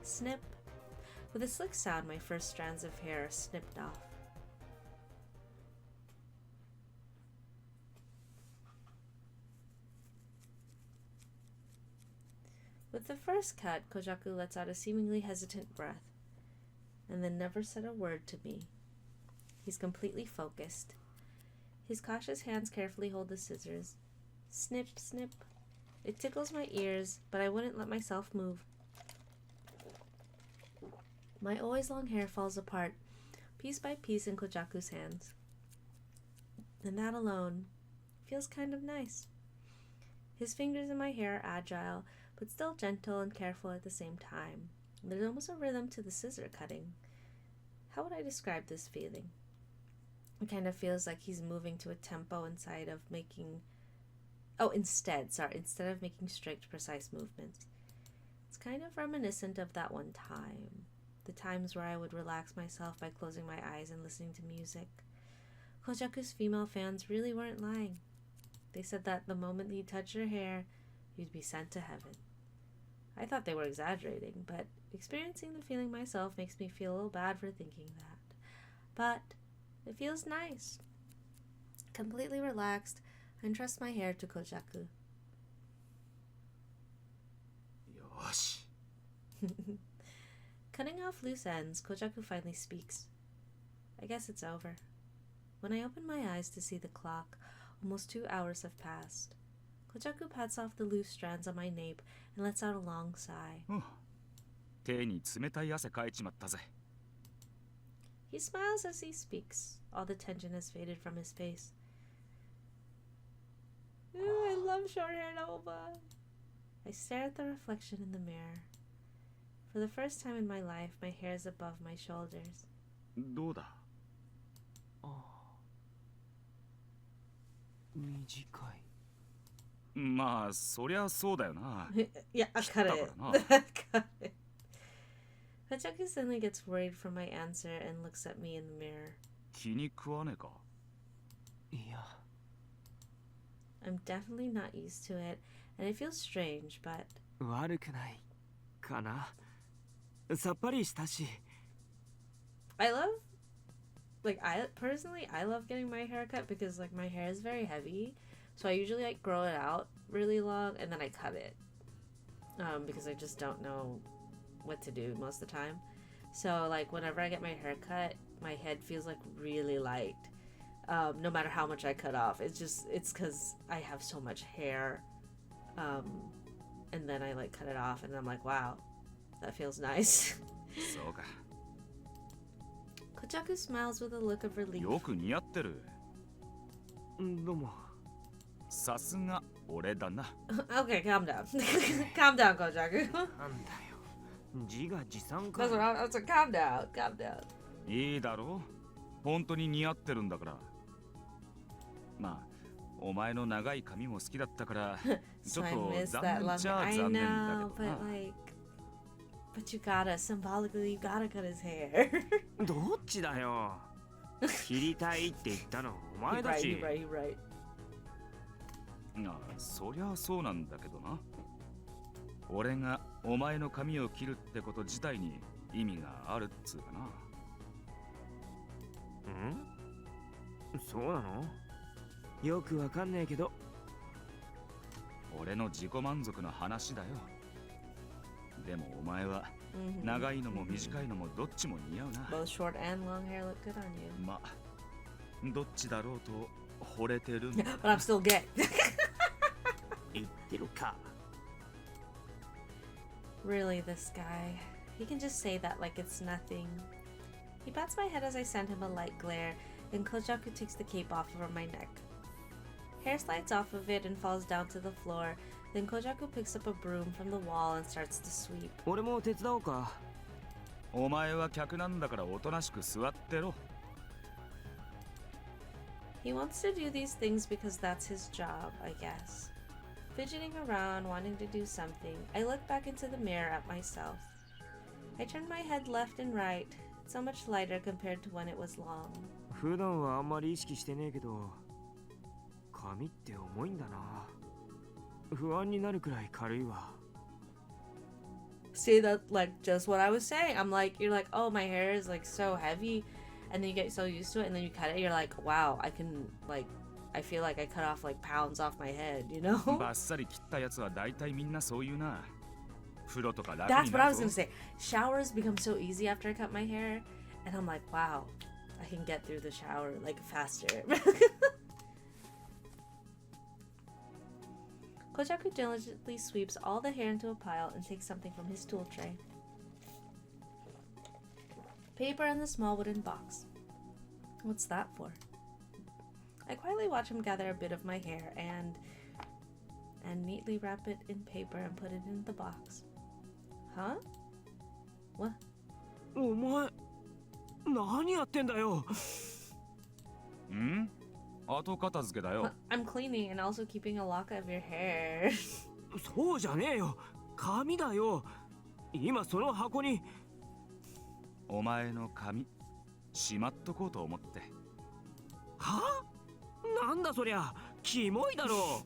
Snip. With a slick sound, my first strands of hair are snipped off. With the first cut, Koujaku lets out a seemingly hesitant breath, and then never said a word to me. He's completely focused. His cautious hands carefully hold the scissors. Snip, snip. It tickles my ears, but I wouldn't let myself move. My always long hair falls apart, piece by piece in Koujaku's hands. And that alone feels kind of nice. His fingers in my hair are agile, but still gentle and careful at the same time. There's almost a rhythm to the scissor cutting. How would I describe this feeling? It kind of feels like he's moving to a tempo instead of making strict, precise movements. It's kind of reminiscent of that one time. The times where I would relax myself by closing my eyes and listening to music. Koujaku's female fans really weren't lying. They said that the moment you touch your hair, you'd be sent to heaven. I thought they were exaggerating, but experiencing the feeling myself makes me feel a little bad for thinking that. But it feels nice. Completely relaxed, I entrust my hair to Koujaku. よし Cutting off loose ends, Koujaku finally speaks. I guess it's over. When I open my eyes to see the clock, almost 2 hours have passed. Koujaku pats off the loose strands on my nape and lets out a long sigh. 手に冷たい汗かいちまったぜ He smiles as he speaks. All the tension has faded from his face. Ooh, I love short-haired Aoba. I stare at the reflection in the mirror. For the first time in my life, my hair is above my shoulders. どうだ短い。まあそりゃそうだよな Yeah, I cut it. Stubborn, I cut it. Koujaku suddenly gets worried from my answer and looks at me in the mirror. 気に食わねえかいや。I'm definitely not used to it, and it feels strange, but 悪くないかな。さっぱりしたし。 I love, like, I love getting my hair cut because, like, my hair is very heavy. So I usually, like, grow it out really long and then I cut it. Because I just don't know what to do most of the time. So, like, whenever I get my hair cut, my head feels, like, really light. No matter how much I cut off. It's because I have so much hair. And then I, like, cut it off and I'm like, wow, that feels nice. そうか。 Koujaku smiles with a look of relief. よく似合ってる。どうも。さすが俺だな。Okay, calm down. Calm down, Koujaku. なんだよ。自画自賛か。 That's what I was like, calm down, calm down. いいだろう。本当に似合ってるんだから。まあ、お前の長い髪も好きだったから、ちょ So っ I と miss 残 that 念 long. っちゃ I 残念だ know, けどな。 but like, but you gotta symbolically, you gotta cut his hair. どっちだよ。切りたいって言ったのお前 You're だ right, し。 you're right, you're right. ああ、そりゃそうなんだけどな。俺がお前の髪を切るってこと自体に意味があるっつうかな。そうなの？よくわかんねえけど。俺の自己満足の話だよ。でもお前は Mhm. 長いのも短いのもどっちも似合うな。 Both short and long hair look good on you. まあ、どっちだろうと惚れてるんだ。 But I'm still gay. 言ってるか。 Really, this guy. He can just say that like it's nothing. He pats my head as I send him a light glare, then Koujaku takes the cape off over my neck. Hair slides off of it and falls down to the floor. Then Koujaku picks up a broom from the wall and starts to sweep. 俺も手伝おうか。お前は客なんだからおとなしく座ってろ。 He wants to do these things because that's his job, I guess. Fidgeting around, wanting to do something, I look back into the mirror at myself. I turn my head left and right, so much lighter compared to when it was long. 普段はあんまり意識してねえけど、髪って重いんだな。不安になるくらい軽いわ。 See, that like just what I was saying. I'm like, you're like, oh, my hair is like so heavy, and then you get so used to it, and then you cut it, you're like, wow, I can like, I feel like I cut off like pounds off my head, you know? バッサリ切ったやつは大体みんなそう言うな。風呂とか楽 That's に what な I る was ぞ gonna。say. Showers become so easy after I cut my hair, and I'm like, wow, I can get through the shower like faster. Koujaku diligently sweeps all the hair into a pile and takes something from his tool tray. Paper in the small wooden box. What's that for? I quietly watch him gather a bit of my hair and neatly wrap it in paper and put it in the box. Huh? What? お前、何やってんだよ。ん？後片付けだよ。 I'm cleaning and also keeping a lock of your hair. そうじゃねえよ。髪だよ。今その箱に。お前の髪しまっとこうと思って。は？なんだそりゃ。キモいだろ。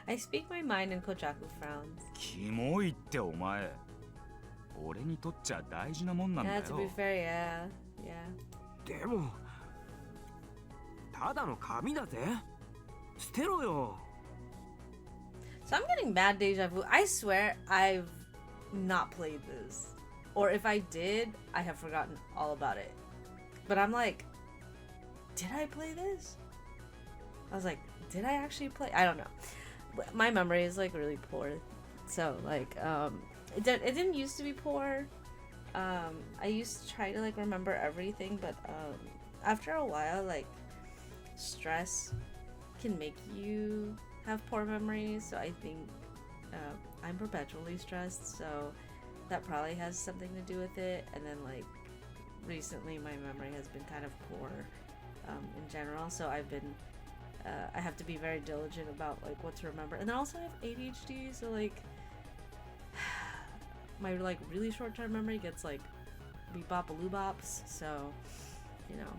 I speak my mind and Koujaku frowns. キモいってお前。俺にとっちゃ大事なもんなんだ Yeah, to be よ。 fair, yeah. でも、ただの髪だぜ。捨てろよ。 So I'm getting bad deja vu. I swear I've not played this. Or if I did, I have forgotten all about it. But I'm like, did I play this? I was like, did I actually play? I don't know. My memory is like really poor. So like, it didn't used to be poor. I used to try to like remember everything, but after a while, like stress can make you have poor memories. So I think I'm perpetually stressed, so that probably has something to do with it. And then like recently my memory has been kind of poor in general, so I've been I have to be very diligent about like what to remember. And then also I have ADHD, so like my like really short-term memory gets like beep-bop-a-loo-bops, so you know.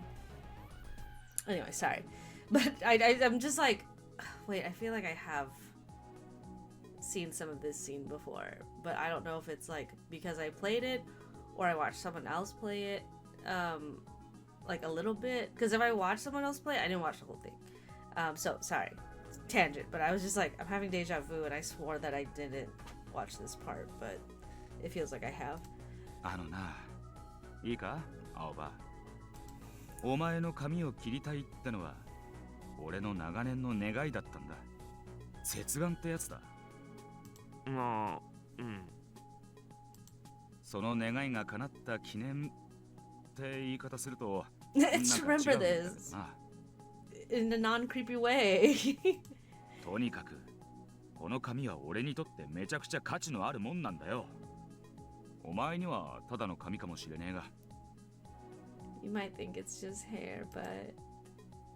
Anyway, sorry. But I'm just like, wait, I feel like I have seen some of this scene before, but I don't know if it's like because I played it or I watched someone else play it, like a little bit. Because if I watched someone else play it, I didn't watch the whole thing. So sorry, tangent. But I was just like, I'm having deja vu, and I swore that I didn't watch this part, but it feels like I have. あのな、いいか、青葉。お前の髪を切りたいってのは、俺の長年の願いだったんだ。接眼ってやつだ。まあ、うん。その願いが叶った記念って言い方すると、 Let's remember this in a non-creepy way. とにかく、この髪は俺にとってめちゃくちゃ価値のあるもんなんだよ。お前にはただの髪かもしれねえが。You might think it's just hair, but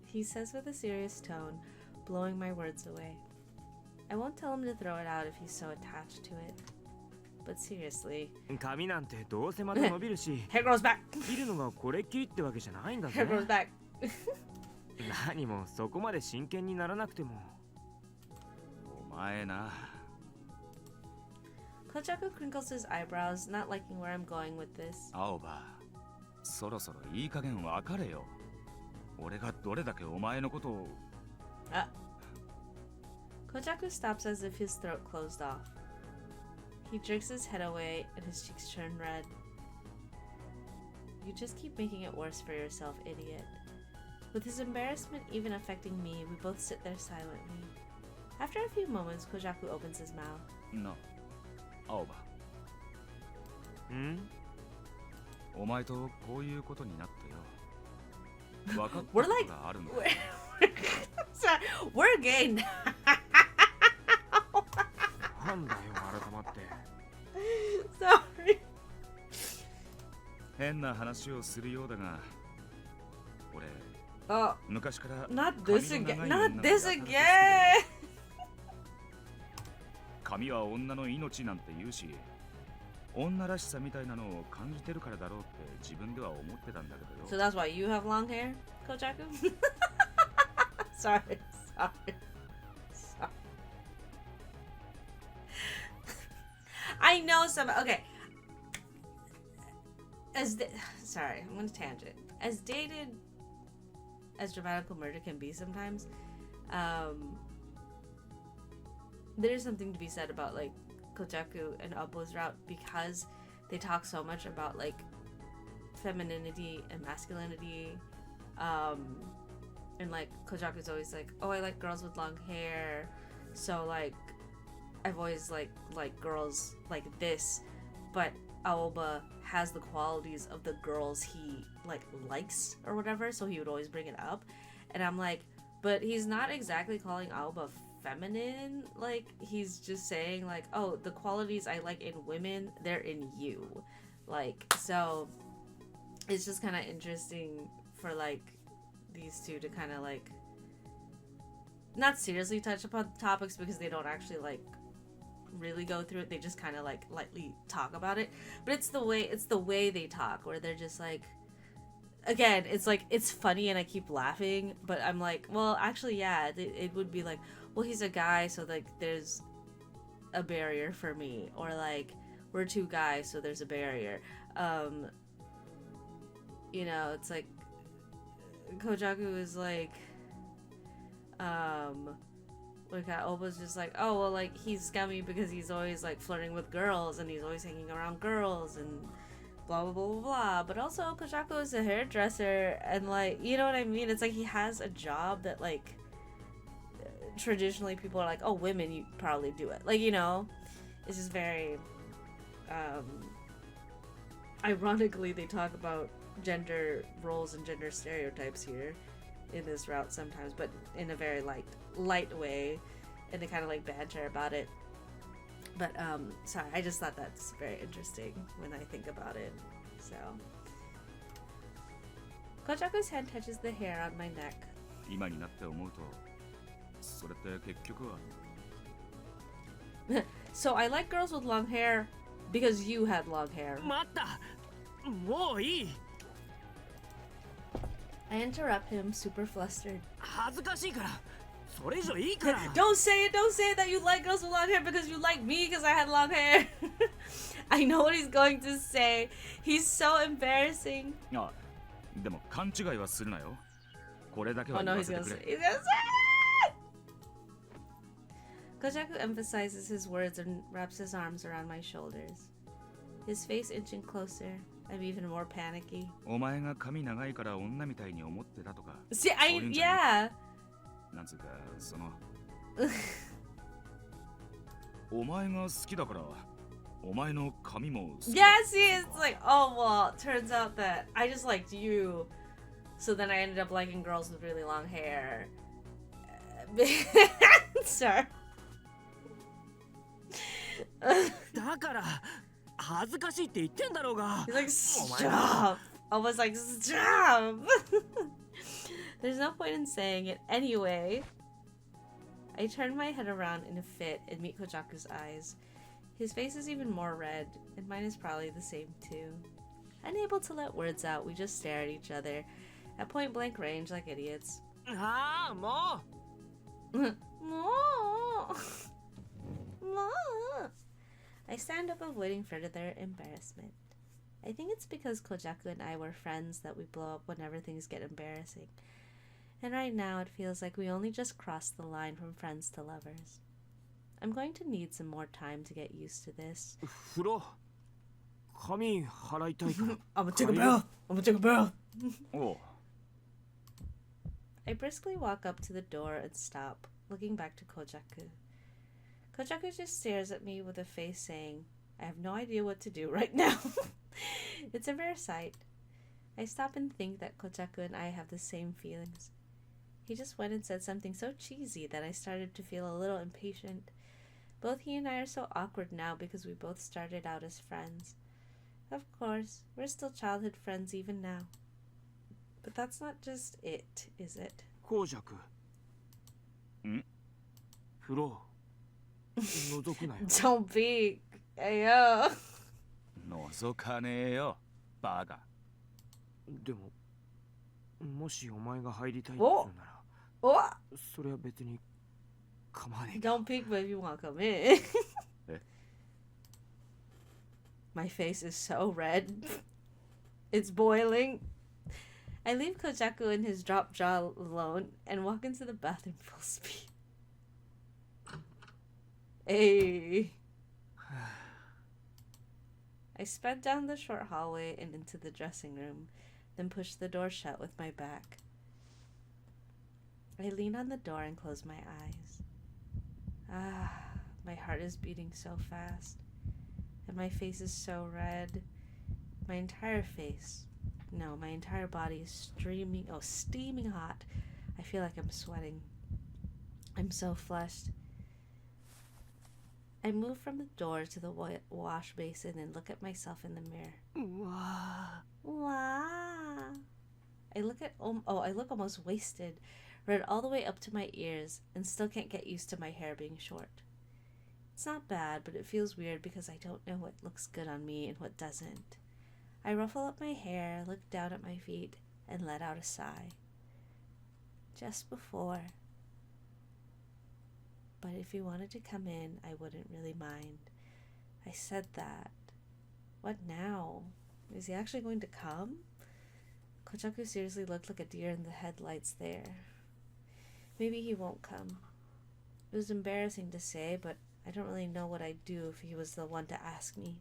he says with a serious tone, blowing my words away. I won't tell him to throw it out if he's so attached to it. But seriously, 髪なんてどうせまた伸びるし、 hair grows back. 切るのがこれっきりってわけじゃないんだぜ。 Hair grows back. 何もそこまで真剣にならなくても。お前な。Koujaku crinkles his eyebrows, not liking where I'm going with this. 青葉、そろそろいい加減分かれよ。俺がどれだけお前のことを。Koujaku stops as if his throat closed off. He jerks his head away and his cheeks turn red. You just keep making it worse for yourself, idiot. With his embarrassment even affecting me, we both sit there silently. After a few moments, Koujaku opens his mouth. な、青葉。ん？お前とこういうことになってよ。分かったこ We're と like, があるの。 we're gay now. なんだよ改まって。Sorry. 変な話をするようだが、俺、 Oh, 昔から not this 髪の again. 長い Not 女が this やたらと好き again. で髪は女の命なんて言うし、女らしさみたいなのを感じてるからだろうって自分では思ってたんだけどよ。 So that's why you have long hair, Koujaku? Sorry. I know some. Okay. Sorry, I'm gonna tangent. As dated as Dramatical murder can be sometimes, there's something to be said about like Koujaku and Oppo's route because they talk so much about like femininity and masculinity, and like Koujaku's always like, oh, I like girls with long hair, so like I've always like girls like this, but Aoba has the qualities of the girls he like likes or whatever, so he would always bring it up, and I'm like, but he's not exactly calling Aoba feminine, like he's just saying like, oh, the qualities I like in women, they're in you, like, so it's just kind of interesting for like these two to kind of like not seriously touch upon topics because they don't actually like really go through it, they just kind of like lightly talk about it, but it's the way they talk where they're just like, again, it's like it's funny and I keep laughing, but I'm like, well, actually, yeah, it would be like, well, he's a guy, so like there's a barrier for me, or like we're two guys, so there's a barrier, you know, it's like Koujaku is like Oppo's just like, oh, well, like, he's scummy because he's always, like, flirting with girls, and he's always hanging around girls, and blah, blah, blah, blah, blah. But also, Koujaku is a hairdresser, and, like, you know what I mean? It's like he has a job that, like, traditionally people are like, oh, women, you probably do it. Like, you know? It's just very, ironically, they talk about gender roles and gender stereotypes here in this route sometimes, but in a very light way, and they kind of like banter about it. But sorry, I just thought that's very interesting when I think about it. So Koujaku's hand touches the hair on my neck. 今になって思うと、それって結局は。So I like girls with long hair because you had long hair. 待った。もういい。I interrupt him, super flustered. 恥ずかしいからそれ以上いいから Don't say it that you like girls with long hair because you like me because I had long hair. I know what he's going to say. He's so embarrassing. あ、でも勘違いはするなよ。これだけ Oh は no, 言わ he's せて gonna く say れ。 he's gonna say it! Koujaku emphasizes his words and wraps his arms around my shoulders. His face inching closer. I'm even more panicky. お前が髪長いから女みたいに思ってたとか。 See, そういうんじゃ yeah. なんつうか、そのお前が好きだから、お前の髪も好きだ。 Yeah, see, it's like, oh, well, turns out that I just liked you. So then I ended up liking girls with really long hair. Sir. だから恥ずかしいって言ってんだろうが He's like, stop. I was like, stop. There's no point in saying it anyway. I turn my head around in a fit and meet Koujaku's eyes. His face is even more red, and mine is probably the same too. Unable to let words out, we just stare at each other at point blank range like idiots. ああもう More. I stand up, avoiding further embarrassment. I think it's because Koujaku and I were friends that we blow up whenever things get embarrassing. And right now it feels like we only just crossed the line from friends to lovers. I'm going to need some more time to get used to this. 風呂髪払いたいから I'm gonna take a bath. I'm gonna take a bath. おう。 I briskly walk up to the door and stop, looking back to Koujaku. Koujaku just stares at me with a face saying, I have no idea what to do right now. It's a rare sight. I stop and think that Koujaku and I have the same feelings. He just went and said something so cheesy that I started to feel a little impatient. Both he and I are so awkward now because we both started out as friends. Of course, we're still childhood friends even now. But that's not just it, is it? 公爵ん風呂覗くなよ Don't be. Ayo. 覗かねえよ、バカ。でももしお前が入りたいって言うなら Oh, それは別に構わねえけど don't peek, but if you want to come in. Eh? My face is so red. It's boiling. I leave Koujaku in his drop jaw alone and walk into the bathroom full speed. Hey. I sped down the short hallway and into the dressing room, then pushed the door shut with my back. I lean on the door and close my eyes. My heart is beating so fast, and my face is so red. My entire face, no, my entire body is steaming hot. I feel like I'm sweating. I'm so flushed. I move from the door to the wash basin and look at myself in the mirror. うわ Wow. I look almost wasted, red all the way up to my ears, and still can't get used to my hair being short. It's not bad, but it feels weird because I don't know what looks good on me and what doesn't. I ruffle up my hair, look down at my feet, and let out a sigh. Just before. But if he wanted to come in, I wouldn't really mind. I said that. What now? Is he actually going to come? Koujaku seriously looked like a deer in the headlights there. Maybe he won't come. It was embarrassing to say, but I don't really know what I'd do if he was the one to ask me.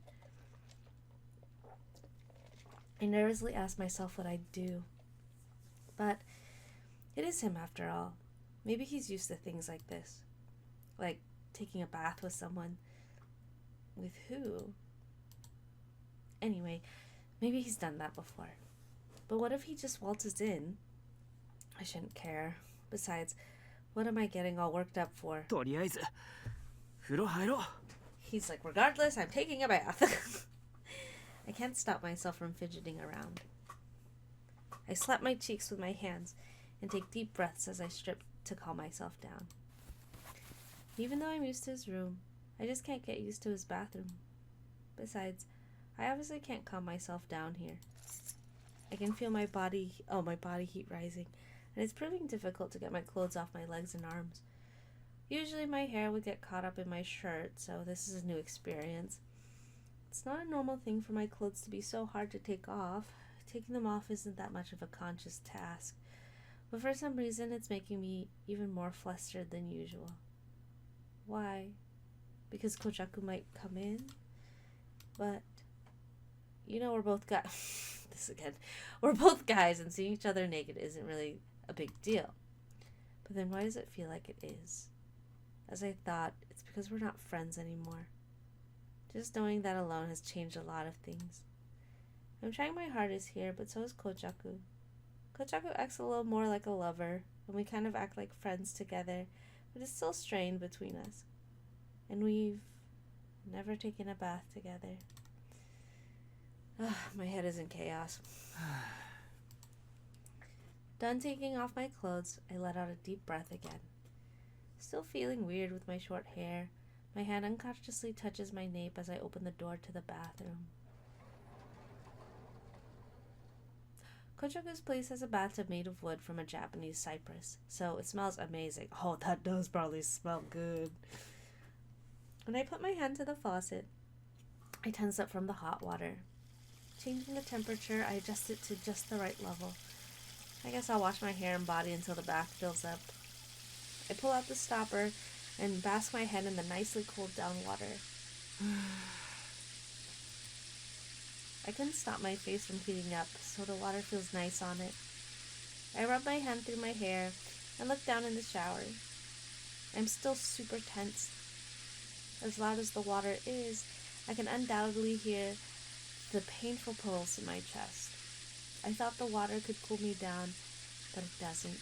I nervously asked myself what I'd do. But it is him after all. Maybe he's used to things like this. Like taking a bath with someone. With who? Anyway, maybe he's done that before. But what if he just waltzes in? I shouldn't care. Besides, what am I getting all worked up for? とりあえず風呂入ろう He's like, regardless, I'm taking a bath. I can't stop myself from fidgeting around. I slap my cheeks with my hands and take deep breaths as I strip to calm myself down. Even though I'm used to his room, I just can't get used to his bathroom. Besides, I obviously can't calm myself down here. I can feel my body heat rising and it's proving difficult to get my clothes off my legs and arms. Usually my hair would get caught up in my shirt, so this is a new experience. It's not a normal thing for my clothes to be so hard to take off. Taking them off isn't that much of a conscious task, but for some reason it's making me even more flustered than usual. Why? Because Koujaku might come in? But, we're both guys. This again. We're both guys, and seeing each other naked isn't really a big deal. But then why does it feel like it is? As I thought, it's because we're not friends anymore. Just knowing that alone has changed a lot of things. I'm trying my hardest here, but so is Koujaku. Koujaku acts a little more like a lover, and we kind of act like friends together, but it's still strained between us. And we've never taken a bath together. My head is in chaos. Done taking off my clothes, I let out a deep breath again. Still feeling weird with my short hair, my hand unconsciously touches my nape as I open the door to the bathroom. Koujaku's place has a bathtub made of wood from a Japanese cypress, so it smells amazing. Oh, that does probably smell good. When I put my hand to the faucet, I tense up from the hot water. Changing the temperature, I adjust it to just the right level. I guess I'll wash my hair and body until the bath fills up. I pull out the stopper and bask my head in the nicely cooled down water. I couldn't stop my face from heating up, so the water feels nice on it. I rub my hand through my hair and look down in the shower. I'm still super tense. As loud as the water is, I can undoubtedly hear the painful pulse in my chest. I thought the water could cool me down, but it doesn't.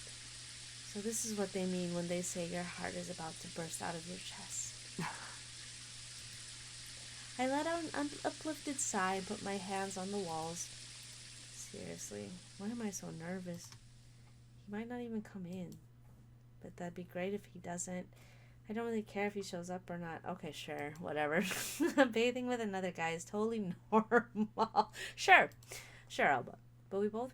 So this is what they mean when they say your heart is about to burst out of your chest. I let out an uplifted sigh and put my hands on the walls. Seriously, why am I so nervous? He might not even come in. But that'd be great if he doesn't. I don't really care if he shows up or not. Okay, sure, whatever. Bathing with another guy is totally normal. Sure, Alba. But we both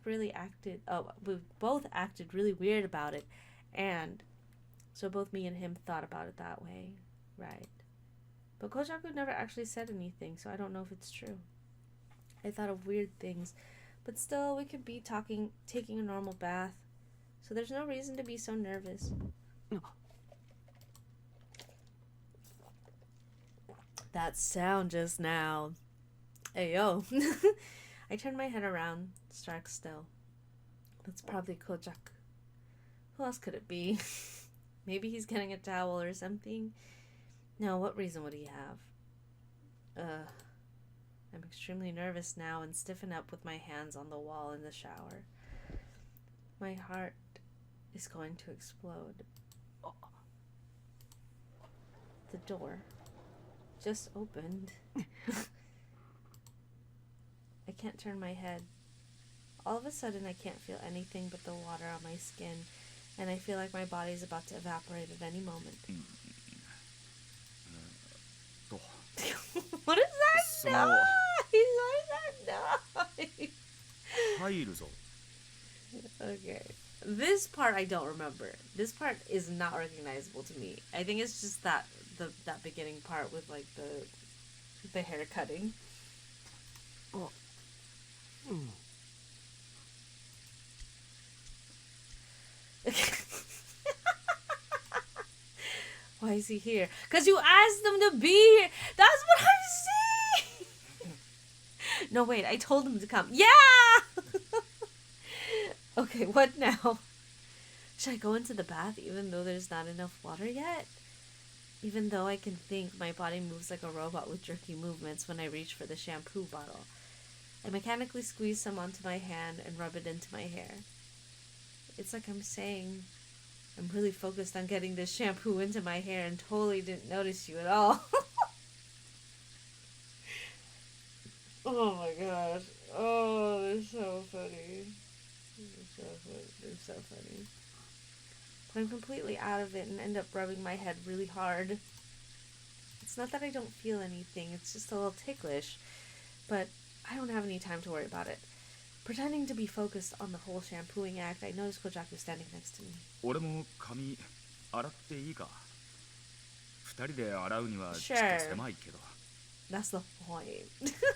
acted really weird about it. And so both me and him thought about it that way. Right. But Koujaku never actually said anything, so I don't know if it's true. I thought of weird things, but still we could be taking a normal bath. So there's no reason to be so nervous. That sound just now. Hey, yo. I turn my head around, stark still. That's probably Koujaku. Who else could it be? Maybe he's getting a towel or something. No, what reason would he have? I'm extremely nervous now and stiffen up with my hands on the wall in the shower. My heart is going to explode. The door just opened. I can't turn my head. All of a sudden, I can't feel anything but the water on my skin, and I feel like my body is about to evaporate at any moment. What is that noise? What is that noise? Okay. This part I don't remember. This part is not recognizable to me. I think it's just that beginning part with like the hair cutting. Oh. Why is he here? Because you asked him to be here. That's what I'm saying. No, wait. I told him to come. Yeah! Okay, what now? Should I go into the bath even though there's not enough water yet? Even though I can think my body moves like a robot with jerky movements when I reach for the shampoo bottle. I mechanically squeeze some onto my hand and rub it into my hair. It's like I'm saying, I'm really focused on getting this shampoo into my hair and totally didn't notice you at all. Oh my gosh. Oh, they're so funny. They're so funny. But I'm completely out of it and end up rubbing my head really hard. It's not that I don't feel anything, it's just a little ticklish. But I don't have any time to worry about it. Pretending to be focused on the whole shampooing act, I noticed Koujaku standing next to me. 俺も髪洗っていいか？二人で洗うにはちょっ Sure. と狭いけど。 That's the point.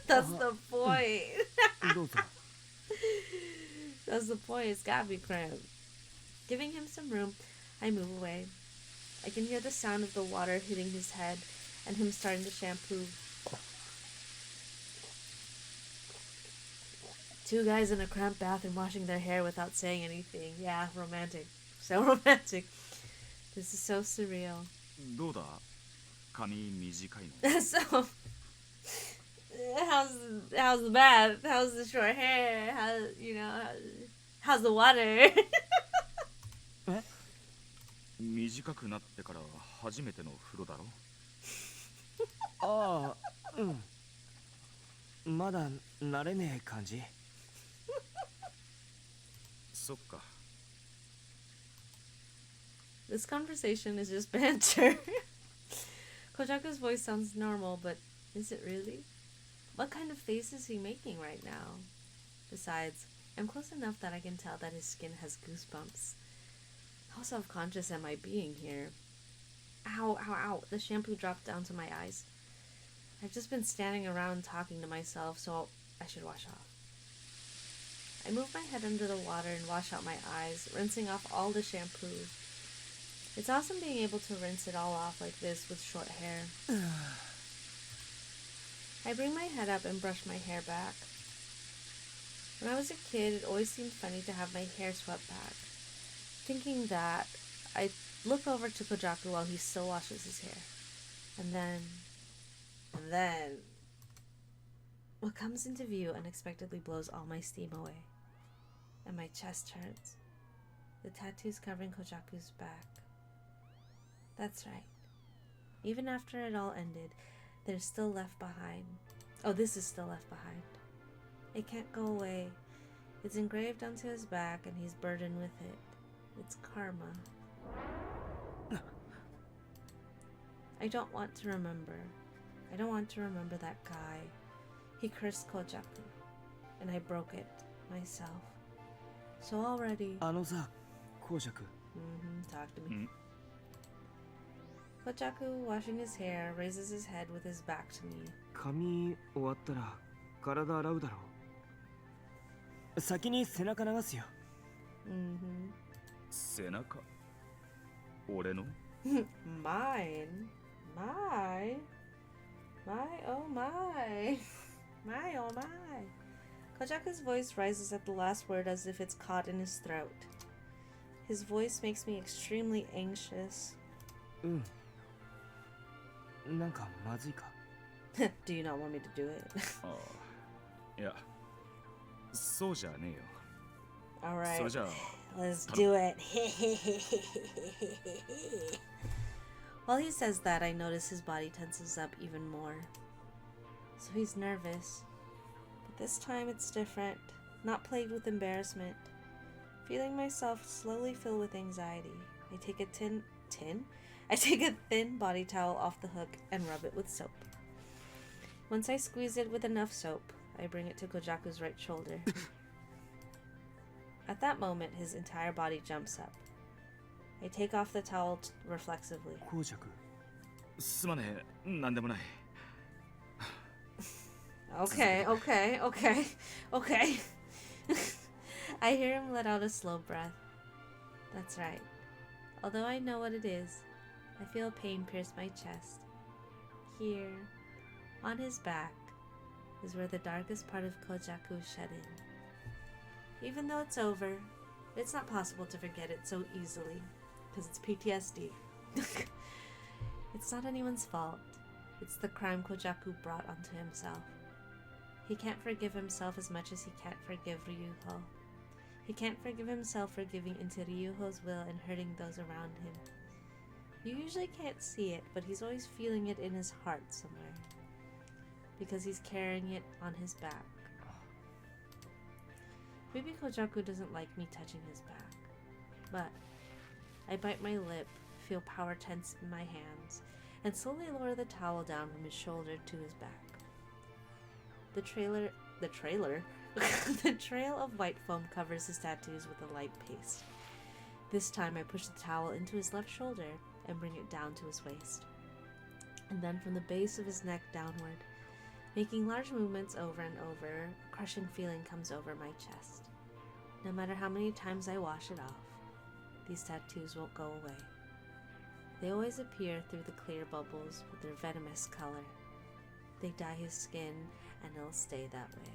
That's the point. どうぞ。 That's the point. It's gotta be cramped. Giving him some room, I move away. I can hear the sound of the water hitting his head and him starting to shampoo. Two guys in a cramped bathroom washing their hair without saying anything. Yeah, romantic. So romantic. This is so surreal. どうだ？髪短いの？ So, how's the bath? How's the short hair? How's the water? 短くなってから初めての風呂だろ？ああ、うん。まだ慣れねえ感じ。そっか。 This conversation is just banter. Koujaku's voice sounds normal, but is it really? What kind of face is he making right now? Besides, I'm close enough that I can tell that his skin has goosebumps. How self-conscious am I being here? Ow, ow, ow. The shampoo dropped down to my eyes. I've just been standing around talking to myself, so I should wash off. I move my head under the water and wash out my eyes, rinsing off all the shampoo. It's awesome being able to rinse it all off like this with short hair. I bring my head up and brush my hair back. When I was a kid, it always seemed funny to have my hair swept back. Thinking that, I look over to Koujaku while he still washes his hair. And then... what comes into view unexpectedly blows all my steam away. And my chest hurts. The tattoos covering Koujaku's back. That's right. Even after it all ended, there's still left behind. Oh, this is still left behind. It can't go away. It's engraved onto his back and he's burdened with it. It's karma. I don't want to remember. I don't want to remember that guy. He cursed Koujaku, and I broke it myself. So already... あのさ、コウジャク。 talk to me. Koujaku, washing his hair, raises his head with his back to me. 髪終わったら体洗うだろう。先に背中流すよ。背中？俺の？ Mine? My? My, oh my. My, oh my. Koujaku's voice rises at the last word as if it's caught in his throat. His voice makes me extremely anxious. なんかまずいか。 Do you not want me to do it? ああ、いや、そうじゃねえよ。 Alright, それじゃあ、 let's do it. While he says that, I notice his body tenses up even more. So he's nervous. But this time it's different, not plagued with embarrassment. Feeling myself slowly fill with anxiety, I take a thin body towel off the hook and rub it with soap. Once I squeeze it with enough soap, I bring it to Koujaku's right shoulder. At that moment, his entire body jumps up. I take off the towel reflexively. コウジャク。すまねえ、なんでもない。 Okay. I hear him let out a slow breath. That's right. Although I know what it is, I feel pain pierce my chest. Here, on his back, is where the darkest part of Koujaku shed in. Even though it's over, it's not possible to forget it so easily, because it's PTSD. It's not anyone's fault. It's the crime Koujaku brought onto himself. He can't forgive himself as much as he can't forgive Ryuho. He can't forgive himself for giving into Ryuho's will and hurting those around him. You usually can't see it, but he's always feeling it in his heart somewhere. Because he's carrying it on his back. Maybe Koujaku doesn't like me touching his back. But I bite my lip, feel power tense in my hands, and slowly lower the towel down from his shoulder to his back. The trailer The trail of white foam covers his tattoos with a light paste. This time I push the towel into his left shoulder and bring it down to his waist. And then from the base of his neck downward, making large movements over and over, a crushing feeling comes over my chest. No matter how many times I wash it off, these tattoos won't go away. They always appear through the clear bubbles with their venomous color. They dye his skin, and it'll stay that way.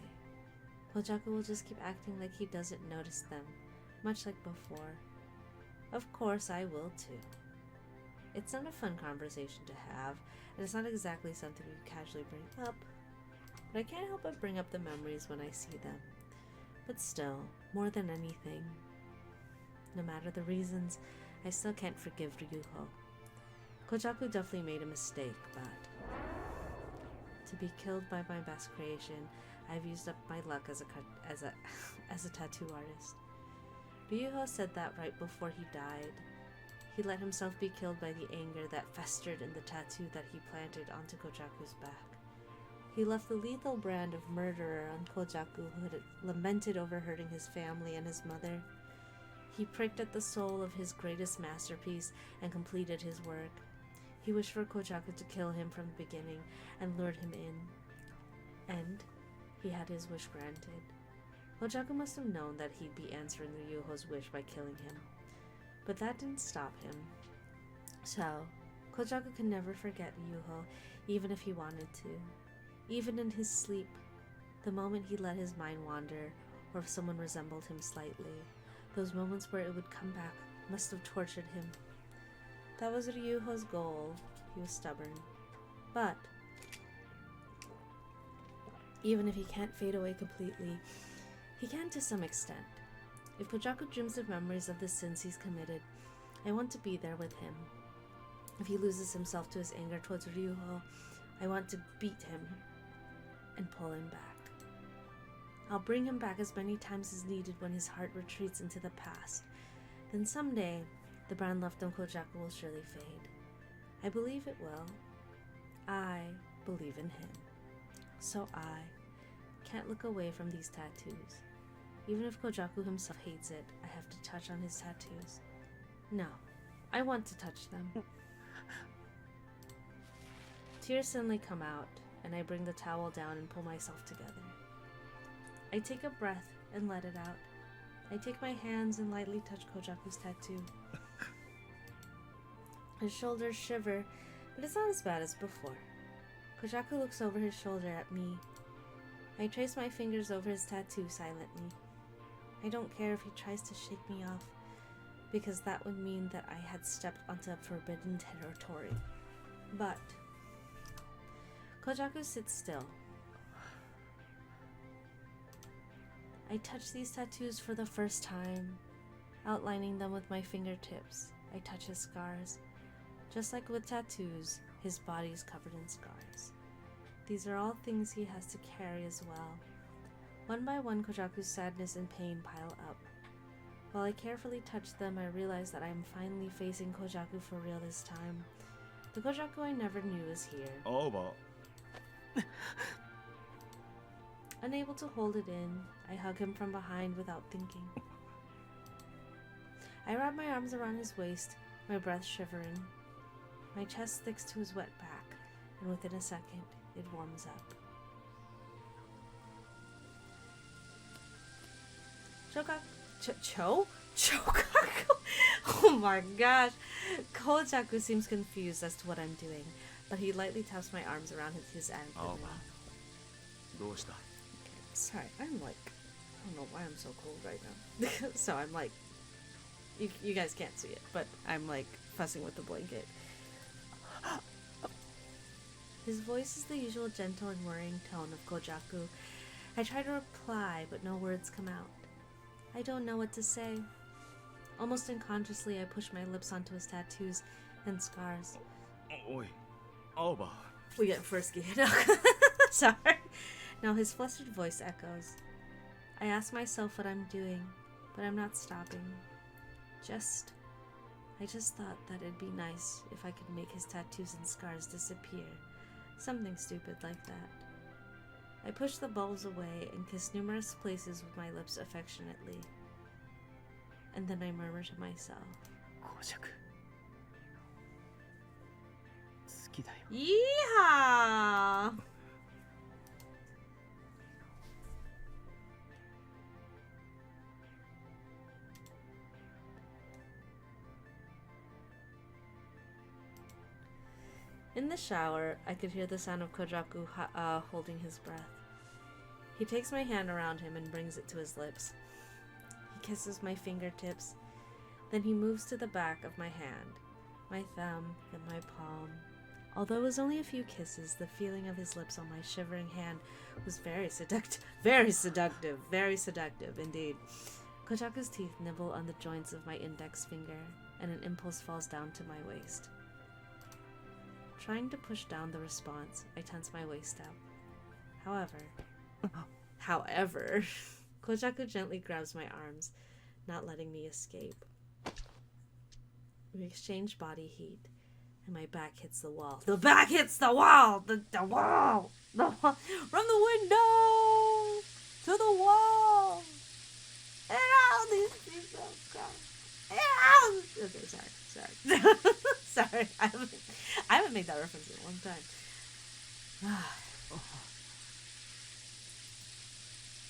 Koujaku will just keep acting like he doesn't notice them, much like before. Of course I will too. It's not a fun conversation to have, and it's not exactly something we casually bring up, but I can't help but bring up the memories when I see them. But still, more than anything, no matter the reasons, I still can't forgive Ryuho. Koujaku definitely made a mistake, but to be killed by my best creation, I've used up my luck as a tattoo artist. Ryuho said that right before he died. He let himself be killed by the anger that festered in the tattoo that he planted onto Koujaku's back. He left the lethal brand of murderer on Koujaku, who had lamented over hurting his family and his mother. He pricked at the soul of his greatest masterpiece and completed his work. He wished for Koujaku to kill him from the beginning and lured him in. And he had his wish granted. Koujaku must have known that he'd be answering Ryuho's wish by killing him. But that didn't stop him. So, Koujaku can never forget Ryuho, even if he wanted to. Even in his sleep, the moment he let his mind wander, or if someone resembled him slightly, those moments where it would come back must have tortured him. That was Ryuho's goal. He was stubborn. But even if he can't fade away completely, he can to some extent. If Koujaku dreams of memories of the sins he's committed, I want to be there with him. If he loses himself to his anger towards Ryuho, I want to beat him and pull him back. I'll bring him back as many times as needed when his heart retreats into the past. Then someday, the brand left on Koujaku will surely fade. I believe it will. I believe in him. So I can't look away from these tattoos. Even if Koujaku himself hates it, I have to touch on his tattoos. No, I want to touch them. Tears suddenly come out, and I bring the towel down and pull myself together. I take a breath and let it out. I take my hands and lightly touch Koujaku's tattoo. His shoulders shiver, but it's not as bad as before. Koujaku looks over his shoulder at me. I trace my fingers over his tattoo silently. I don't care if he tries to shake me off, because that would mean that I had stepped onto forbidden territory. But Koujaku sits still. I touch these tattoos for the first time, outlining them with my fingertips. I touch his scars. Just like with tattoos, his body is covered in scars. These are all things he has to carry as well. One by one, Koujaku's sadness and pain pile up. While I carefully touch them, I realize that I am finally facing Koujaku for real this time. The Koujaku I never knew is here. Over. Unable to hold it in, I hug him from behind without thinking. I wrap my arms around his waist, my breath shivering. My chest sticks to his wet back, and within a second, it warms up. Chokaku? Oh my gosh. Koujaku seems confused as to what I'm doing, but he lightly taps my arms around his abdomen. Sorry, I'm like, I don't know why I'm so cold right now. So I'm like, you guys can't see it, but I'm like fussing with the blanket. His voice is the usual gentle and worrying tone of Koujaku. I try to reply, but no words come out. I don't know what to say. Almost unconsciously, I push my lips onto his tattoos and scars. Oi, Alba. We get frisky. No. Sorry. Now his flustered voice echoes. I ask myself what I'm doing, but I'm not stopping. I just thought that it'd be nice if I could make his tattoos and scars disappear. Something stupid like that. I push the bubbles away and kiss numerous places with my lips affectionately. And then I murmur to myself, 公爵好きだよ Yeehaw! In the shower, I could hear the sound of Koujaku holding his breath. He takes my hand around him and brings it to his lips. He kisses my fingertips. Then he moves to the back of my hand, my thumb, and my palm. Although it was only a few kisses, the feeling of his lips on my shivering hand was very seductive. Very seductive. Very seductive, indeed. Koujaku's teeth nibble on the joints of my index finger, and an impulse falls down to my waist. Trying to push down the response, I tense my waist out. However, Koujaku gently grabs my arms, not letting me escape. We exchange body heat, and my back hits the wall. The back hits the wall! The wall! The wall! From the window to the wall! Ow! These people come. Ow! Okay, sorry. Sorry, I haven't made that reference in a long time.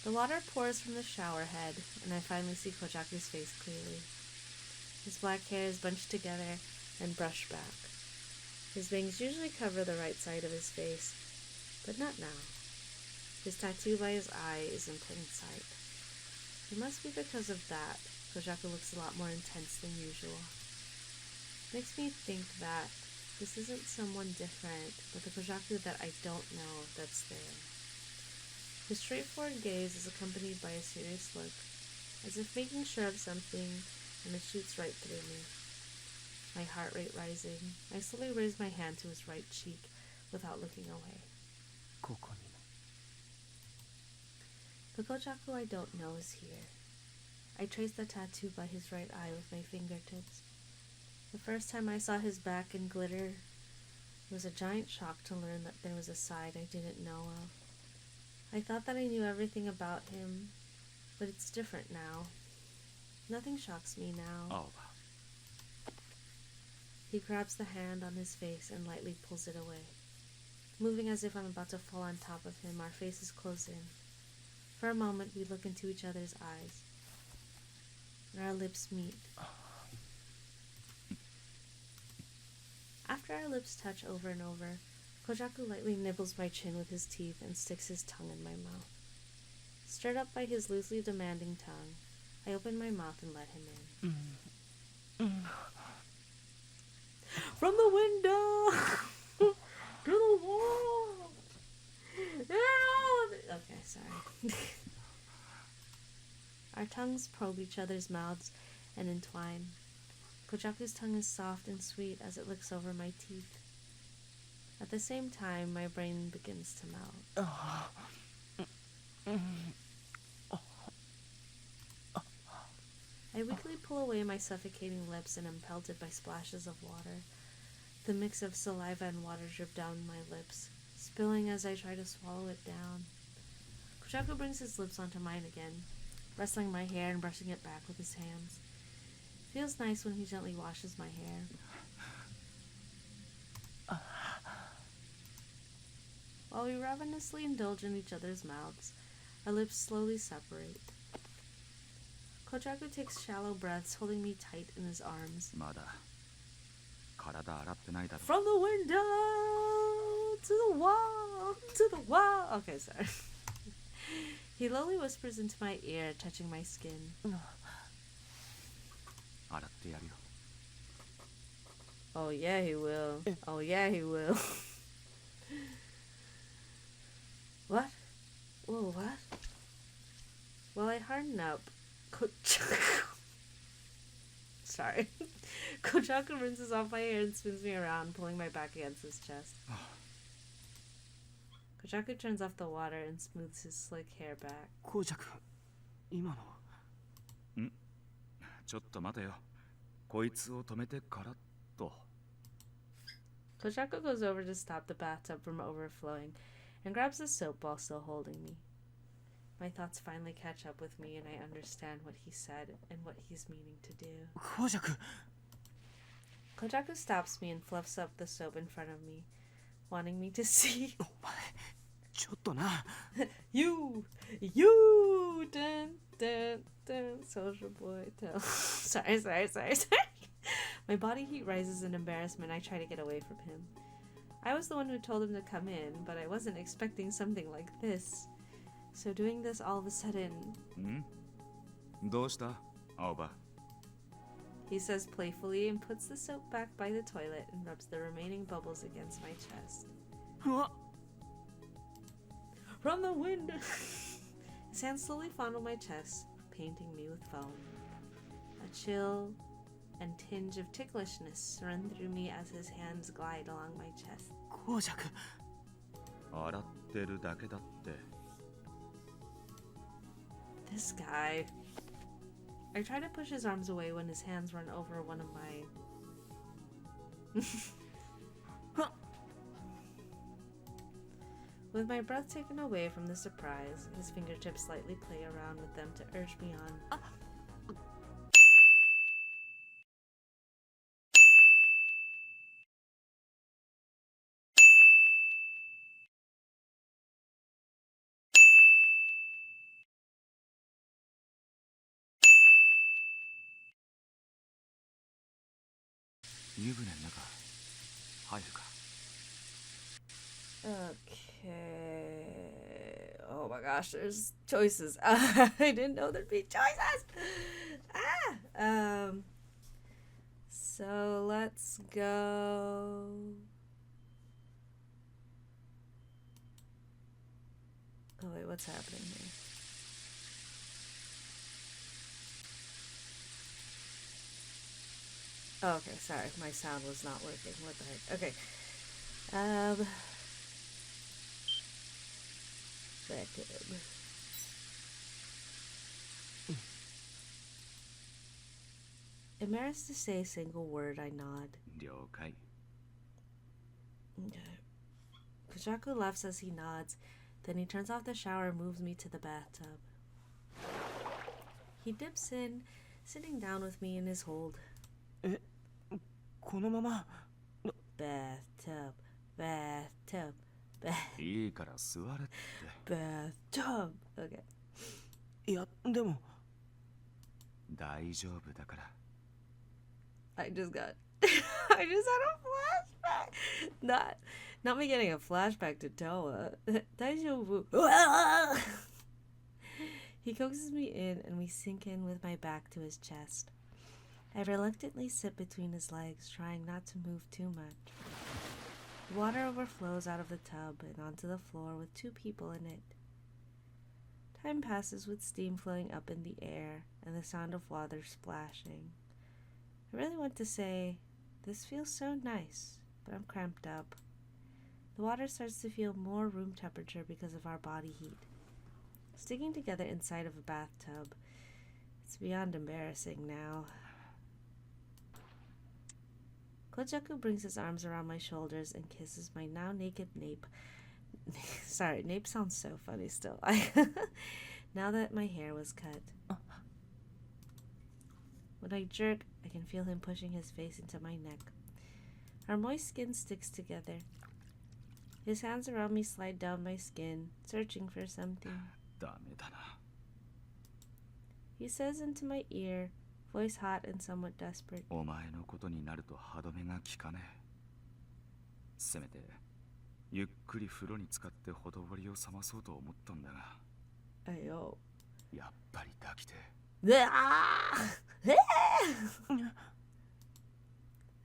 The water pours from the shower head, and I finally see Koujaku's face clearly. His black hair is bunched together and brushed back. His bangs usually cover the right side of his face, but not now. His tattoo by his eye is in plain sight. It must be because of that. Koujaku looks a lot more intense than usual. Makes me think that this isn't someone different, but the Koujaku that I don't know that's there. His straightforward gaze is accompanied by a serious look, as if making sure of something, and it shoots right through me. My heart rate rising, I slowly raise my hand to his right cheek without looking away. ここに The Koujaku I don't know is here. I trace the tattoo by his right eye with my fingertips. The first time I saw his back in glitter, it was a giant shock to learn that there was a side I didn't know of. I thought that I knew everything about him, but it's different now. Nothing shocks me now. 青葉 He grabs the hand on his face and lightly pulls it away. Moving as if I'm about to fall on top of him, our faces close in. For a moment, we look into each other's eyes. And our lips meet. After our lips touch over and over, Koujaku lightly nibbles my chin with his teeth and sticks his tongue in my mouth. Stirred up by his loosely demanding tongue, I open my mouth and let him in. From the window to the wall. Okay, sorry. Our tongues probe each other's mouths and entwine. Koujaku's tongue is soft and sweet as it licks over my teeth. At the same time, my brain begins to melt. I weakly pull away my suffocating lips and am pelted by splashes of water. The mix of saliva and water drip down my lips, spilling as I try to swallow it down. Koujaku brings his lips onto mine again, wrestling my hair and brushing it back with his hands. Feels nice when he gently washes my hair. While we ravenously indulge in each other's mouths, our lips slowly separate. Koujaku takes shallow breaths, holding me tight in his arms. まだ体洗ってないだろ From the window to the wall, to the wall. Okay, sorry. He lowly whispers into my ear, touching my skin. 洗ってやるよ Oh yeah, he will. Oh yeah, he will. What? Whoa, what? While I harden up, Sorry. Koujaku rinses off my hair and spins me around, pulling my back against his chest. Koujaku turns off the water and smooths his slick hair back. 公爵今のちょっと待てよこいつを止めてからと Koujaku goes over to stop the bathtub from overflowing and grabs the soap while still holding me. My thoughts finally catch up with me, and I understand what he said and what he's meaning to do. Koujaku. Koujaku stops me and fluffs up the soap in front of me, wanting me to see. ちょっとな。You! Dun, dun, dun, soldier boy, tell. Sorry. My body heat rises in embarrassment. I try to get away from him. I was the one who told him to come in, but I wasn't expecting something like this. So doing this all of a sudden... どうした青葉 He says playfully and puts the soap back by the toilet and rubs the remaining bubbles against my chest. うわ From the window! His hands slowly fondle my chest, painting me with foam. A chill and tinge of ticklishness run through me as his hands glide along my chest. 紅雀。洗ってるだけだって This guy. I try to push his arms away when his hands run over one of my... With my breath taken away from the surprise, his fingertips slightly play around with them to urge me on. Okay. Oh my gosh, there's choices. I didn't know there'd be choices. So let's go. Oh wait, what's happening here? Oh, okay, sorry, my sound was not working. What the heck? Okay. Back to him. Embarrassed to say a single word, I nod. 了解 Okay. Koujaku laughs as he nods. Then he turns off the shower and moves me to the bathtub. He dips in, sitting down with me in his hold. このまま Bathtub, bathtub, bathtub. いいから座れって Bathtub. Okay. いやでも大丈夫だから I just had a flashback. Not me getting a flashback to Toa. Daijoubu. He coaxes me in and we sink in with my back to his chest. I reluctantly sit between his legs, trying not to move too much. The water overflows out of the tub and onto the floor with two people in it. Time passes with steam floating up in the air and the sound of water splashing. I really want to say, this feels so nice, but I'm cramped up. The water starts to feel more room temperature because of our body heat. Sticking together inside of a bathtub, it's beyond embarrassing now. Koujaku brings his arms around my shoulders and kisses my now naked nape. Sorry, nape sounds so funny still. Now that my hair was cut. When I jerk, I can feel him pushing his face into my neck. Our moist skin sticks together. His hands around me slide down my skin, searching for something. ダメだな He says into my ear, voice hot and somewhat desperate. お前のことになると歯止めが効かねえせめてゆっくり風呂に浸かってほとぼりを冷まそうと思ったんだが Ayo. やっぱり抱きて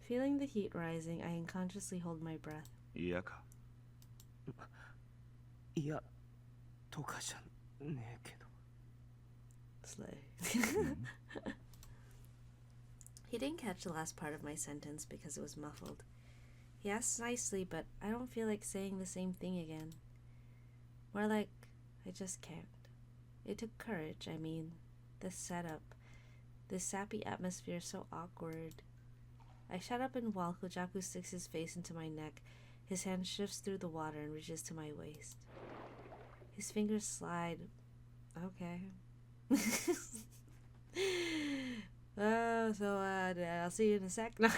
Feeling the heat rising, I unconsciously hold my breath. 嫌かいやとかじゃねえけど Slay. He didn't catch the last part of my sentence because it was muffled. He asks nicely, but I don't feel like saying the same thing again. More like, I just can't. It took courage, I mean. This setup. This sappy atmosphere is so awkward. I shut up and while Koujaku sticks his face into my neck, his hand shifts through the water and reaches to my waist. His fingers slide. Okay. I'll see you in a sec. No.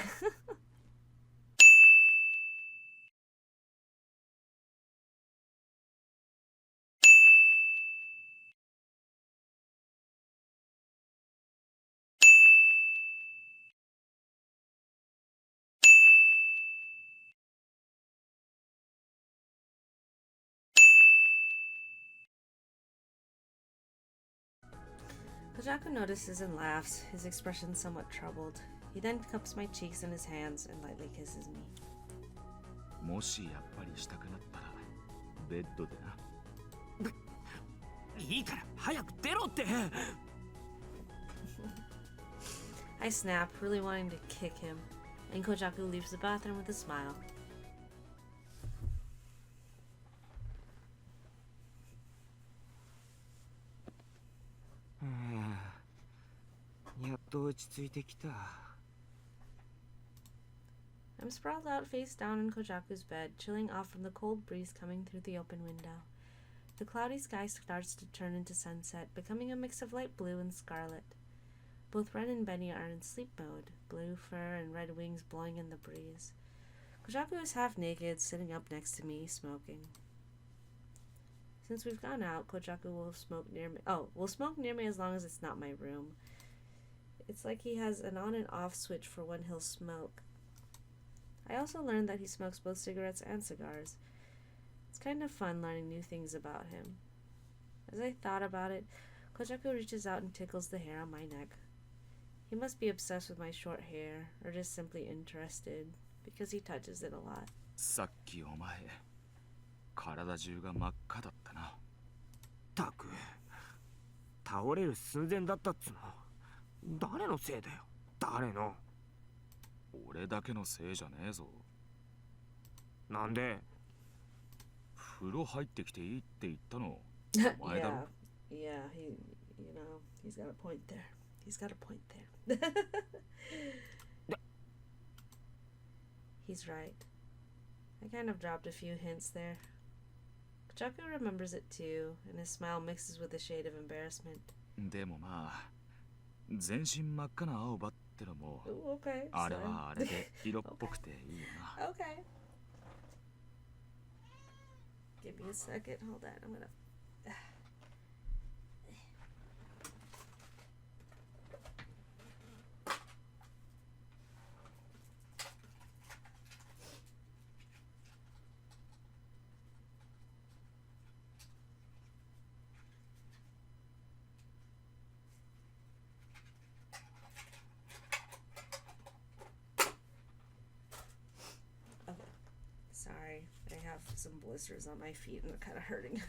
Koujaku notices and laughs, his expression somewhat troubled. He then cups my cheeks in his hands and lightly kisses me. もしやっぱりしたくなったらベッドでな。いいから早く出ろって。I snap, really wanting to kick him, and Koujaku leaves the bathroom with a smile. I'm sprawled out face down in Koujaku's bed, chilling off from the cold breeze coming through the open window. The cloudy sky starts to turn into sunset, becoming a mix of light blue and scarlet. Both Ren and Benny are in sleep mode, blue fur and red wings blowing in the breeze. Koujaku is half naked, sitting up next to me, smoking. Since we've gone out, Koujaku will smoke near me. Will smoke near me as long as it's not my room. It's like he has an on and off switch for when he'll smoke. I also learned that he smokes both cigarettes and cigars. It's kind of fun learning new things about him. As I thought about it, Koujaku reaches out and tickles the hair on my neck. He must be obsessed with my short hair, or just simply interested, because he touches it a lot. さっきお前体中が真っ赤だったな。たく、倒れる寸前だったっつの。誰のせいだよ。誰の。俺だけのせいじゃねえぞ。なんで。風呂入ってきていいって言ったのお前だろ。Yeah, he's got a point there. He's got a point there. He's right. I kind of dropped a few hints there. Koujaku remembers it too, and his smile mixes with a shade of embarrassment. でもまあ、全身真っ赤な青葉ってのも、Ooh, okay, あれはあれで色っぽくていいよな。Okay. Give me a second. Hold on. I'm gonna. Sorry, I have some blisters on my feet and they're kind of hurting.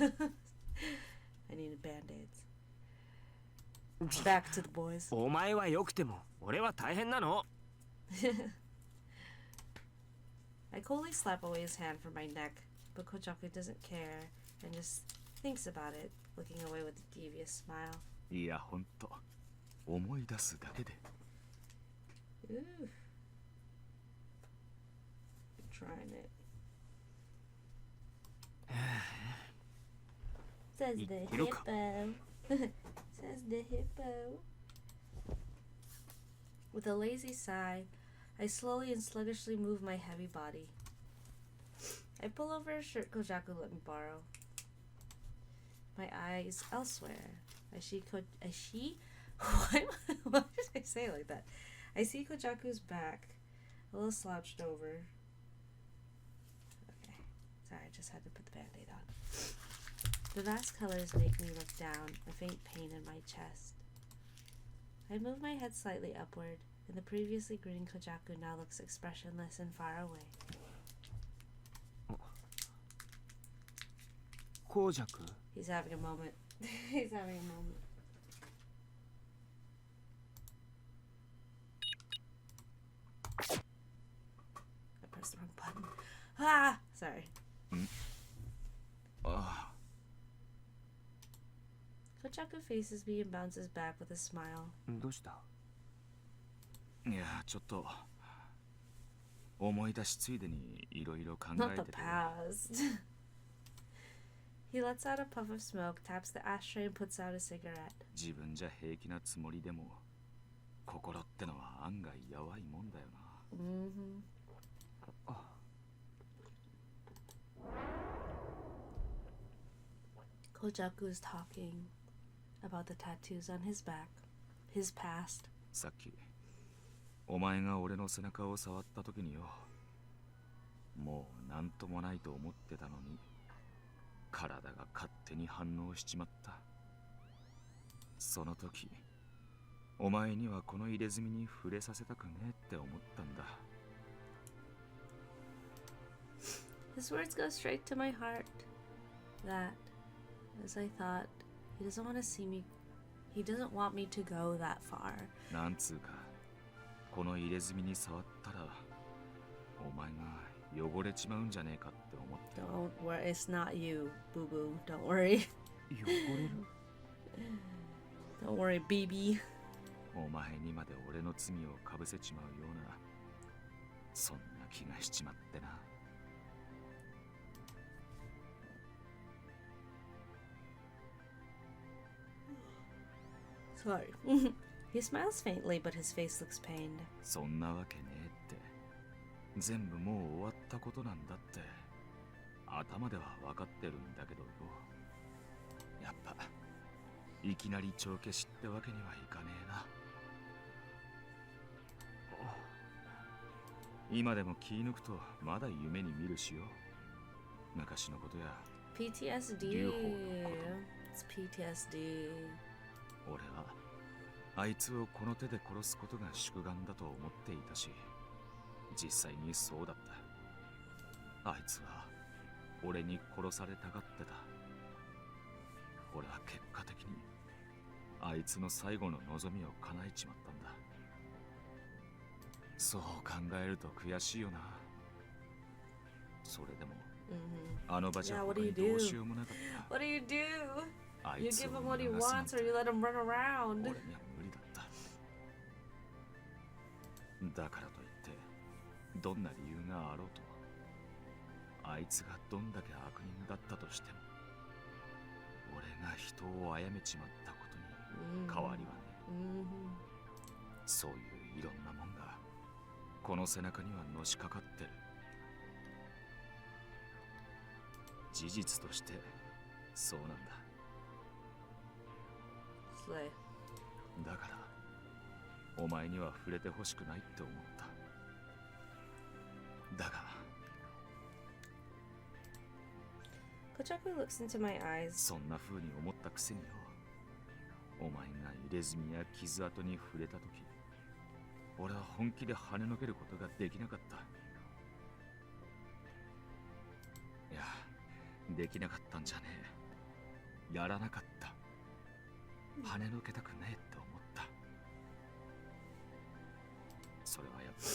I needed band-aids. Back to the boys. お前は良くても俺は大変なの。I coldly slap away his hand from my neck, but Koujaku doesn't care and just thinks about it, looking away with a devious smile. いや、ほんと思い出すだけで。Ooh. Trying it. Says the hippo. Says the hippo. With a lazy sigh, I slowly and sluggishly move my heavy body. I pull over a shirt Koujaku let me borrow. My eyes elsewhere. I see Why did I say it like that? I see Koujaku's back, a little slouched over. Okay, sorry, I just had to put the band-aid on. The vast colors make me look down, a faint pain in my chest. I move my head slightly upward, and the previously grinning Koujaku now looks expressionless and far away. Koujaku? He's having a moment. He's having a moment. I pressed the wrong button. Ah! Sorry. Koujaku faces me and bounces back with a smile. どうした？いや、ちょっと思い出しついでにいろいろ考え Not て the て。past. He lets out a puff of smoke, taps the ashtray, and puts out a cigarette. 自分じゃ平気なつもりでも心ってのは案外やわいもんだよな。 Mm-hmm. Koujaku is talking about the tattoos on his back, his past. さっきお前が俺の背中を触った時によ、もうなんともないと思ってたのに体が勝手に反応しちまった。その時お前にはこの入れ墨に触れさせたくねえって思ったんだ。 His words go straight to my heart. That, as I thought, he doesn't want to see me. He doesn't want me to go that far. なんつうか、この入れ墨に触ったらお前が汚れちまうんじゃねえかって思って。 Don't worry, it's not you, boo boo. Don't worry. 汚れる？ Don't worry, BB. お前にまで俺の罪をかぶせちまうような、そんな気がしちまってな。 Sorry. He smiles faintly, but his face looks pained. そんなわけねえって。全部もう終わったことなんだって頭では分かってるんだけどよ。やっぱいきなり帳消しってわけにはいかねえな。今でも気抜くとまだ夢に見るしよ。昔のことや PTSD. It's PTSD. 俺はあいつをこの手で殺すことが宿願だと思っていたし、実際にそうだった。あいつは俺に殺されたがってた。俺は結果的にあいつの最後の望みを叶えちまったんだ。そう考えると悔しいよな。それでも、あの場じゃ他にどうしようもなかった。 What do you do? あ You いつ give を him what he 逃すなん wants て or you let him run around. 俺には無理だった。だからといってどんな理由があろうと、あいつがどんだけ悪人だったとしても俺が人を殺めちまったことに変わりはね。そういういろんなもんがこの背中にはのしかかってる。事実としてそうなんだ。 Slay. だからお前には触れてほしくないって思った。だが Koujaku looks into my eyes. そんな風に思ったくせによ、お前が入れ墨や傷跡に触れた時、俺は本気で跳ねのけることができなかった。いや、できなかったんじゃねえ。やらなかった。跳ねのけたくねえって思った。それはやっぱり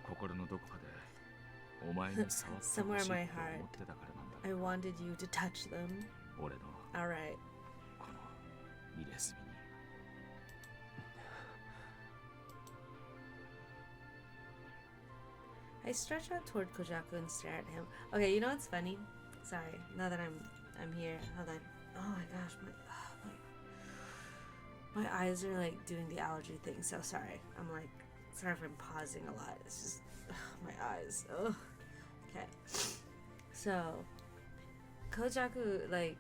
心のどこかでお前に触ってほしいって思 Somewhere in my っ heart, てたからなんだ。 I wanted you to touch them. 俺の Alright. この入れ墨に。 I stretch out toward Koujaku and stare at him. Okay, you know what's funny? Sorry, now that I'm here. Hold on. Oh my gosh, my eyes are like doing the allergy thing. So sorry. I'm like, sorry if I'm pausing a lot. It's just my eyes. Oh. Okay. So Koujaku, like,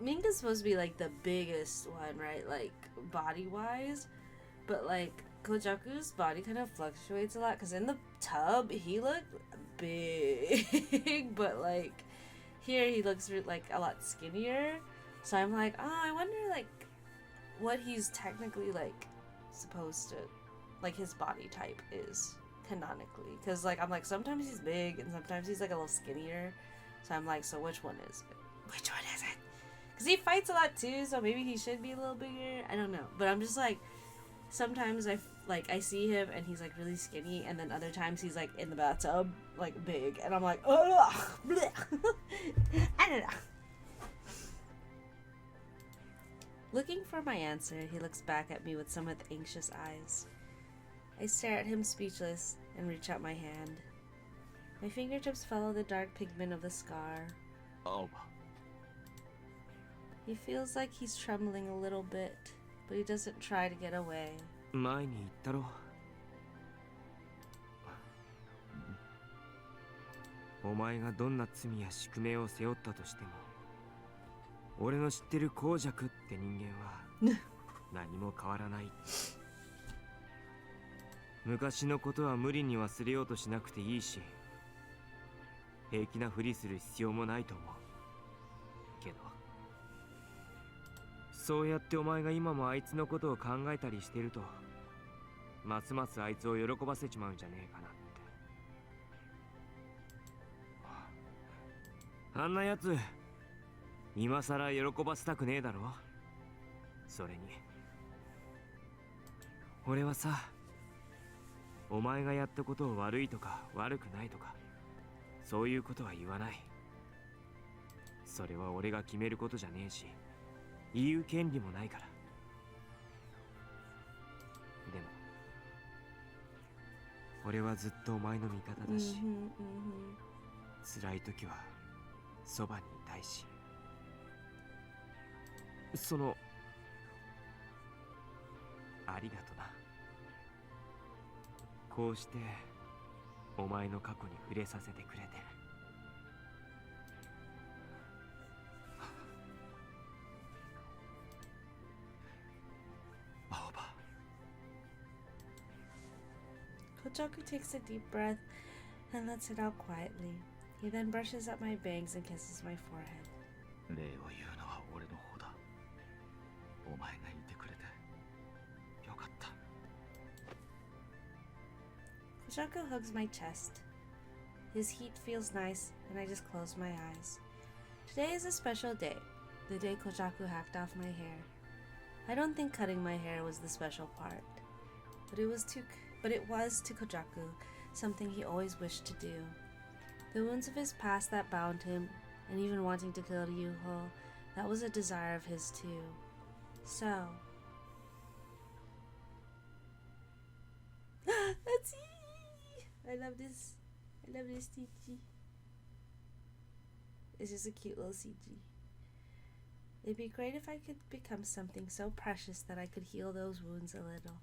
Minga's supposed to be like the biggest one, right? Like body wise, but like Koujaku's body kind of fluctuates a lot because in the tub he looked big, but like here he looks like a lot skinnier. So I'm like, oh, I wonder like what he's technically like supposed to, like his body type is canonically, because like I'm like sometimes he's big and sometimes he's like a little skinnier. So I'm like, so which one is it? Which one is it? Because he fights a lot too, so maybe he should be a little bigger. I don't know, but I'm just like, sometimes I see him and he's like really skinny, and then other times he's like in the bathtub like big, and I'm like, oh, I don't know. Looking for my answer, he looks back at me with somewhat anxious eyes. I stare at him speechless and reach out my hand. My fingertips follow the dark pigment of the scar. 青葉 He feels like he's trembling a little bit, but he doesn't try to get away. 前に言ったろ。お前がどんな罪や宿命を背負ったとしても、俺の知ってるコウジャクって人間は何も変わらない。昔のことは無理に忘れようとしなくていいし、平気なふりする必要もないと思う。けど、そうやってお前が今もあいつのことを考えたりしてると、ますますあいつを喜ばせちまうんじゃねえかなって。あんなやつ、今さら喜ばせたくねえだろ。それに、俺はさ、お前がやったことを悪いとか悪くないとか、そういうことは言わない。それは俺が決めることじゃねえし、言う権利もないから。でも俺はずっとお前の味方だし、辛い時はそばにいたいし、ありがとな。こうしてお前の過去に触れさせてくれて。青葉 Koujaku takes a deep breath and lets it out quietly. He then brushes up my bangs and kisses my forehead. 礼を言うのは俺の方だ。お前がいてくれてよかった。 Koujaku hugs my chest. His heat feels nice, and I just close my eyes. Today is a special day, the day Koujaku hacked off my hair. I don't think cutting my hair was the special part, but it was to Koujaku something he always wished to do. The wounds of his past that bound him, and even wanting to kill Ryuho, that was a desire of his too. So... That's I love this CG. It's just a cute little CG. It'd be great if I could become something so precious that I could heal those wounds a little.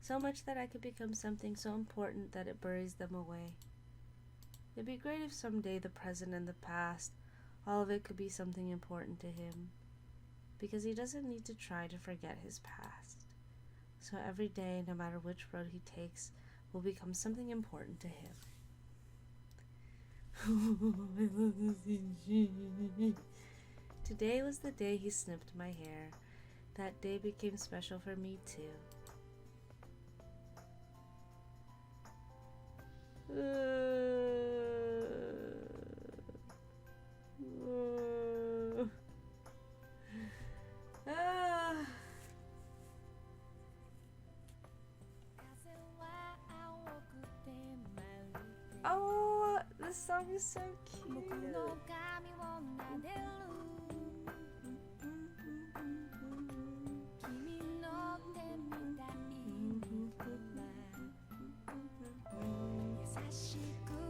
So much that I could become something so important that it buries them away. It'd be great if someday the present and the past, all of it could be something important to him. Because he doesn't need to try to forget his past. So every day, no matter which road he takes, will become something important to him. I love this CG. Today was the day he snipped my hair. That day became special for me too. Oh, this song is so cute.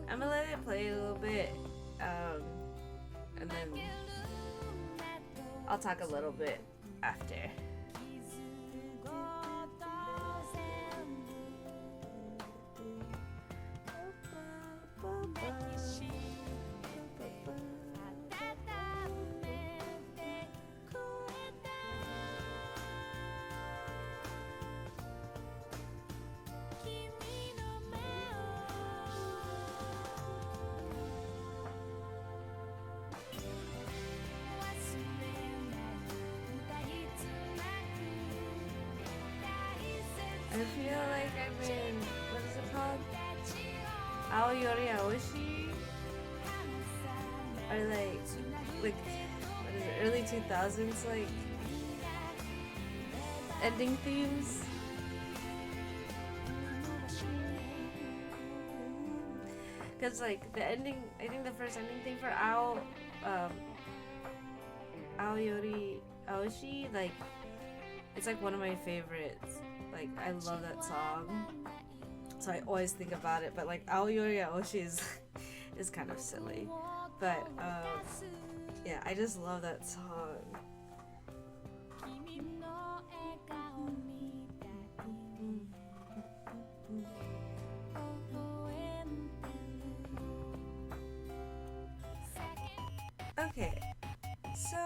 I'm gonna let it play a little bit, and then I'll talk a little bit after. I feel like I'm in, what is it called? Aoyori Aoshi? Or like, what is it, early 2000s, like, ending themes? Cause like, the ending, I think the first ending theme for Aoyori Aoshi, like, it's like one of my favorites. Like, I love that song. so I always think about it. But like Aoyori Aoshi is kind of silly, but yeah, I just love that song. Okay, so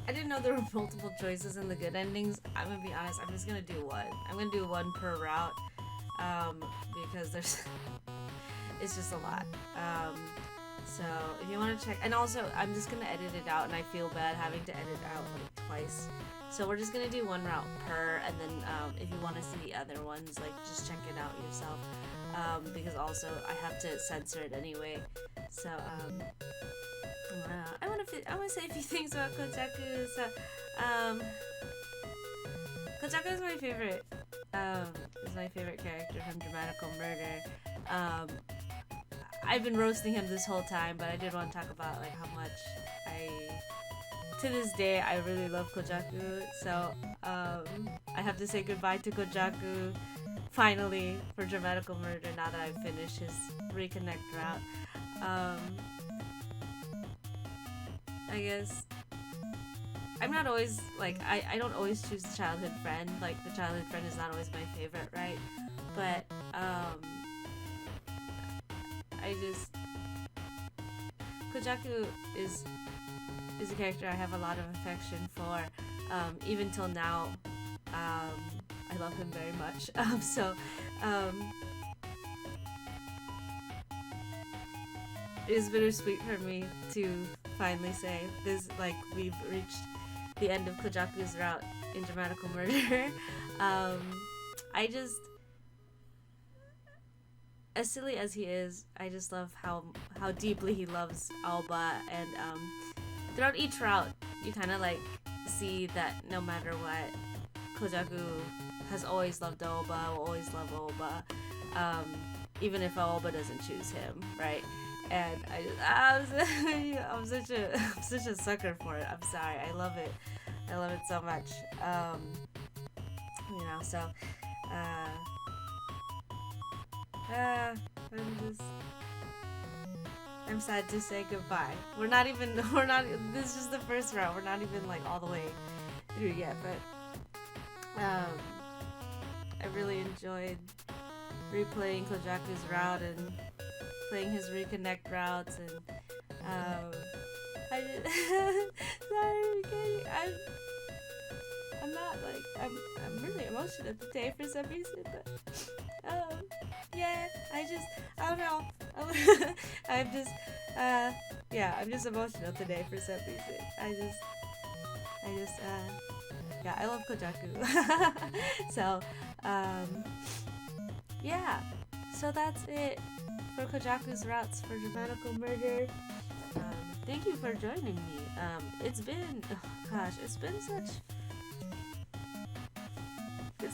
I didn't know there were multiple choices in the good endings. I'm gonna be honest, I'm just gonna do one. I'm gonna do one per route, because there's it's just a lot. So if you want to check, and also I'm just gonna edit it out, and I feel bad having to edit out like twice. So we're just gonna do one route per, and then if you want to see the other ones, like just check it out yourself. Because also I have to censor it anyway. So I want to say a few things about Koujaku. So Koujaku is my favorite. Is my favorite character from Dramatical Murder. I've been roasting him this whole time, but I did want to talk about like how much to this day I really love Koujaku. So I have to say goodbye to Koujaku finally for Dramatical Murder now that I've finished his reconnect route. I guess I'm not always like I don't always choose the childhood friend. Like the childhood friend is not always my favorite, right? But I just Koujaku is a character I have a lot of affection for. Even till now, I love him very much. It is bittersweet for me to finally say this. Like we've reached the end of Koujaku's route in Dramatical Murder. I just, as silly as he is, I just love how deeply he loves Aoba, and throughout each route, you kind of like see that no matter what, Koujaku has always loved Aoba, will always love Aoba, even if Aoba doesn't choose him, right? And I'm such a sucker for it. I'm sorry, I love it so much. So I'm sad to say goodbye. This is just the first round. We're not even like all the way through yet, but I really enjoyed replaying Koujaku's route and playing his reconnect routes, and I just sorry, I'm not like I'm really emotional today for some reason, but yeah, I don't know. I'm just emotional today for some reason. I love Koujaku. So yeah, so that's it for Koujaku's routes for Dramatical Murder. Thank you for joining me. It's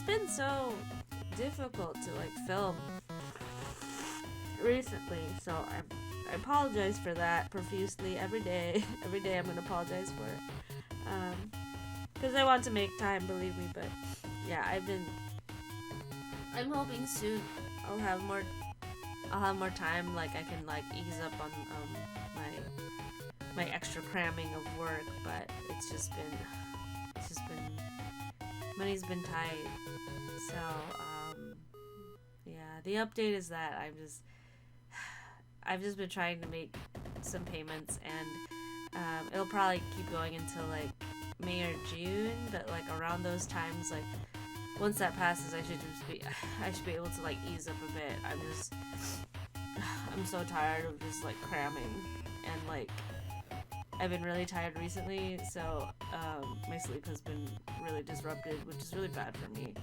been so difficult to like film recently, so I apologize for that profusely every day. Every day I'm gonna apologize for it, because I want to make time, believe me. But yeah, I'm hoping soon I'll have more time, like I can like ease up on my extra cramming of work, but it's just been money's been tight. So yeah, the update is that I've just been trying to make some payments, and it'll probably keep going until like May or June, but like around those times, like once that passes, I should be able to like ease up a bit. I'm so tired of just like cramming, and like I've been really tired recently, so my sleep has been really disrupted, which is really bad for me.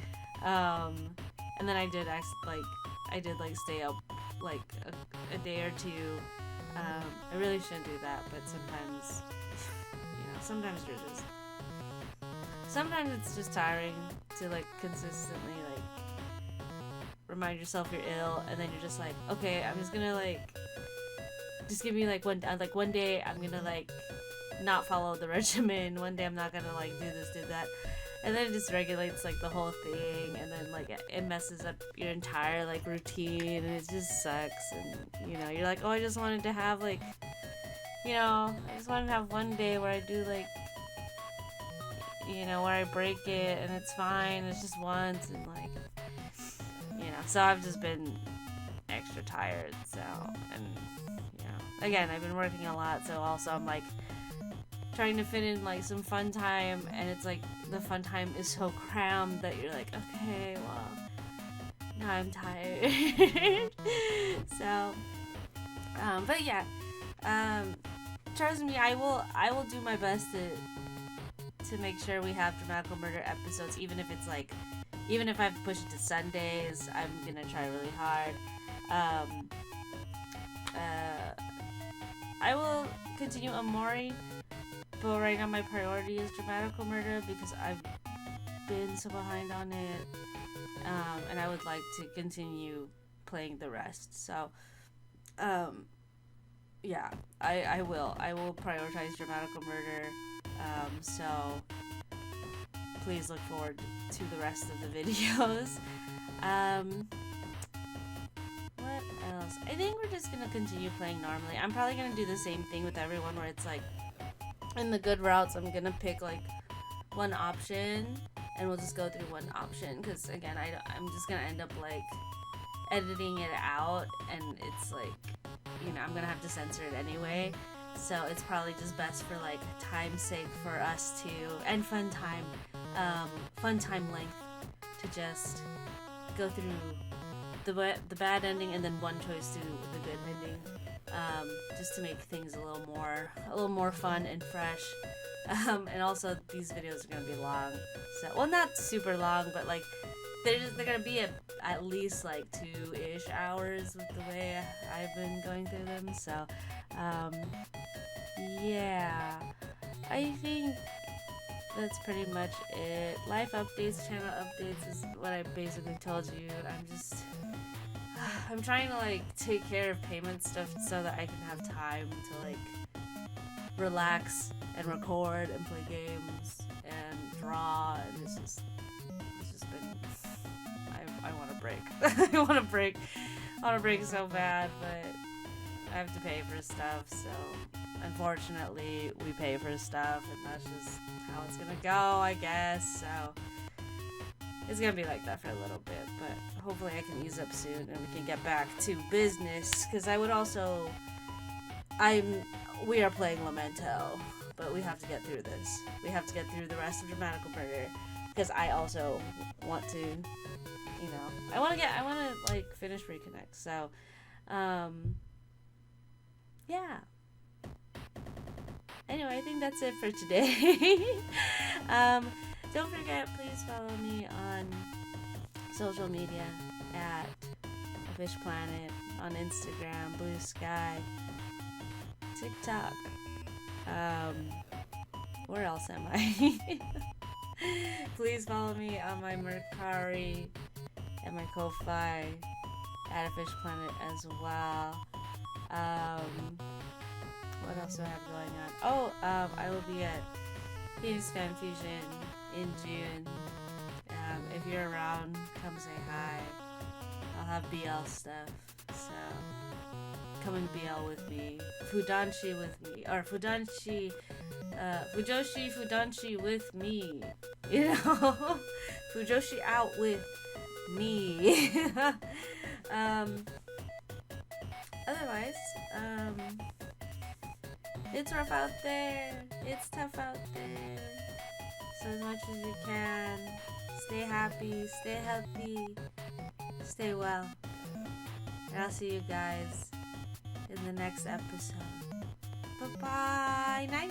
And then I did stay up like a day or two. I really shouldn't do that, but sometimes sometimes it's just tiring to like consistently like remind yourself you're ill, and then you're just like, okay, I'm just gonna like just give me like one day I'm gonna like not follow the regimen, one day I'm not gonna like do this, do that, and then it just regulates like the whole thing, and then like it messes up your entire like routine, and it just sucks. And you know, you're like, oh, I just wanted to have like, you know, I just wanted to have one day where I do like, you know, where I break it and it's fine, it's just once, and like, you know, so I've just been extra tired. So, and you know, again, I've been working a lot, so also I'm like trying to fit in like some fun time, and it's like the fun time is so crammed that you're like, okay, well, now I'm tired. So but yeah, trust me, I will do my best to make sure we have Dramatical Murder episodes, even if it's like, even if I have to push it to Sundays, I'm gonna try really hard. I will continue Amori, but right now my priority is Dramatical Murder because I've been so behind on it, and I would like to continue playing the rest. So, yeah, I will prioritize Dramatical Murder. So please look forward to the rest of the videos. What else? I think we're just gonna continue playing normally. I'm probably gonna do the same thing with everyone, where it's like, in the good routes, I'm gonna pick like one option, and we'll just go through one option, because again, I'm just gonna end up like editing it out, and it's like, you know, I'm gonna have to censor it anyway. So it's probably just best for like time's sake for us to, and fun time length, to just go through the bad ending and then one choice to the good ending, just to make things a little more fun and fresh. And also these videos are gonna be long, so, well, not super long, but like they're gonna be at least like 2-ish hours with the way I've been going through them. So yeah, I think that's pretty much it. Life updates, channel updates is what I basically told you. I'm trying to like take care of payment stuff so that I can have time to like relax and record and play games and draw, and it's just been, I want to break. I want to break so bad, but I have to pay for stuff, so unfortunately we pay for stuff, and that's just how it's gonna go, I guess. So it's gonna be like that for a little bit, but hopefully I can ease up soon and we can get back to business, because we are playing Lamento, but we have to get through this. We have to get through the rest of Dramatical Murder, because I also want to, you know, I want to like finish Reconnect. So yeah. Anyway, I think that's it for today. Don't forget, please follow me on social media at afishplanet, on Instagram, Bluesky, TikTok. Where else am I? Please follow me on my Mercari and my Ko-Fi at afishplanet as well. What else do I have going on? Oh, I will be at Phoenix Fan Fusion in June. If you're around, come say hi. I'll have BL stuff, so come and BL with me. Fudanshi with me, or Fujoshi Fudanshi with me. You know, Fujoshi out with me. Otherwise, it's rough out there. It's tough out there. So as much as you can, stay happy, stay healthy, stay well. And I'll see you guys in the next episode. Bye-bye. Night.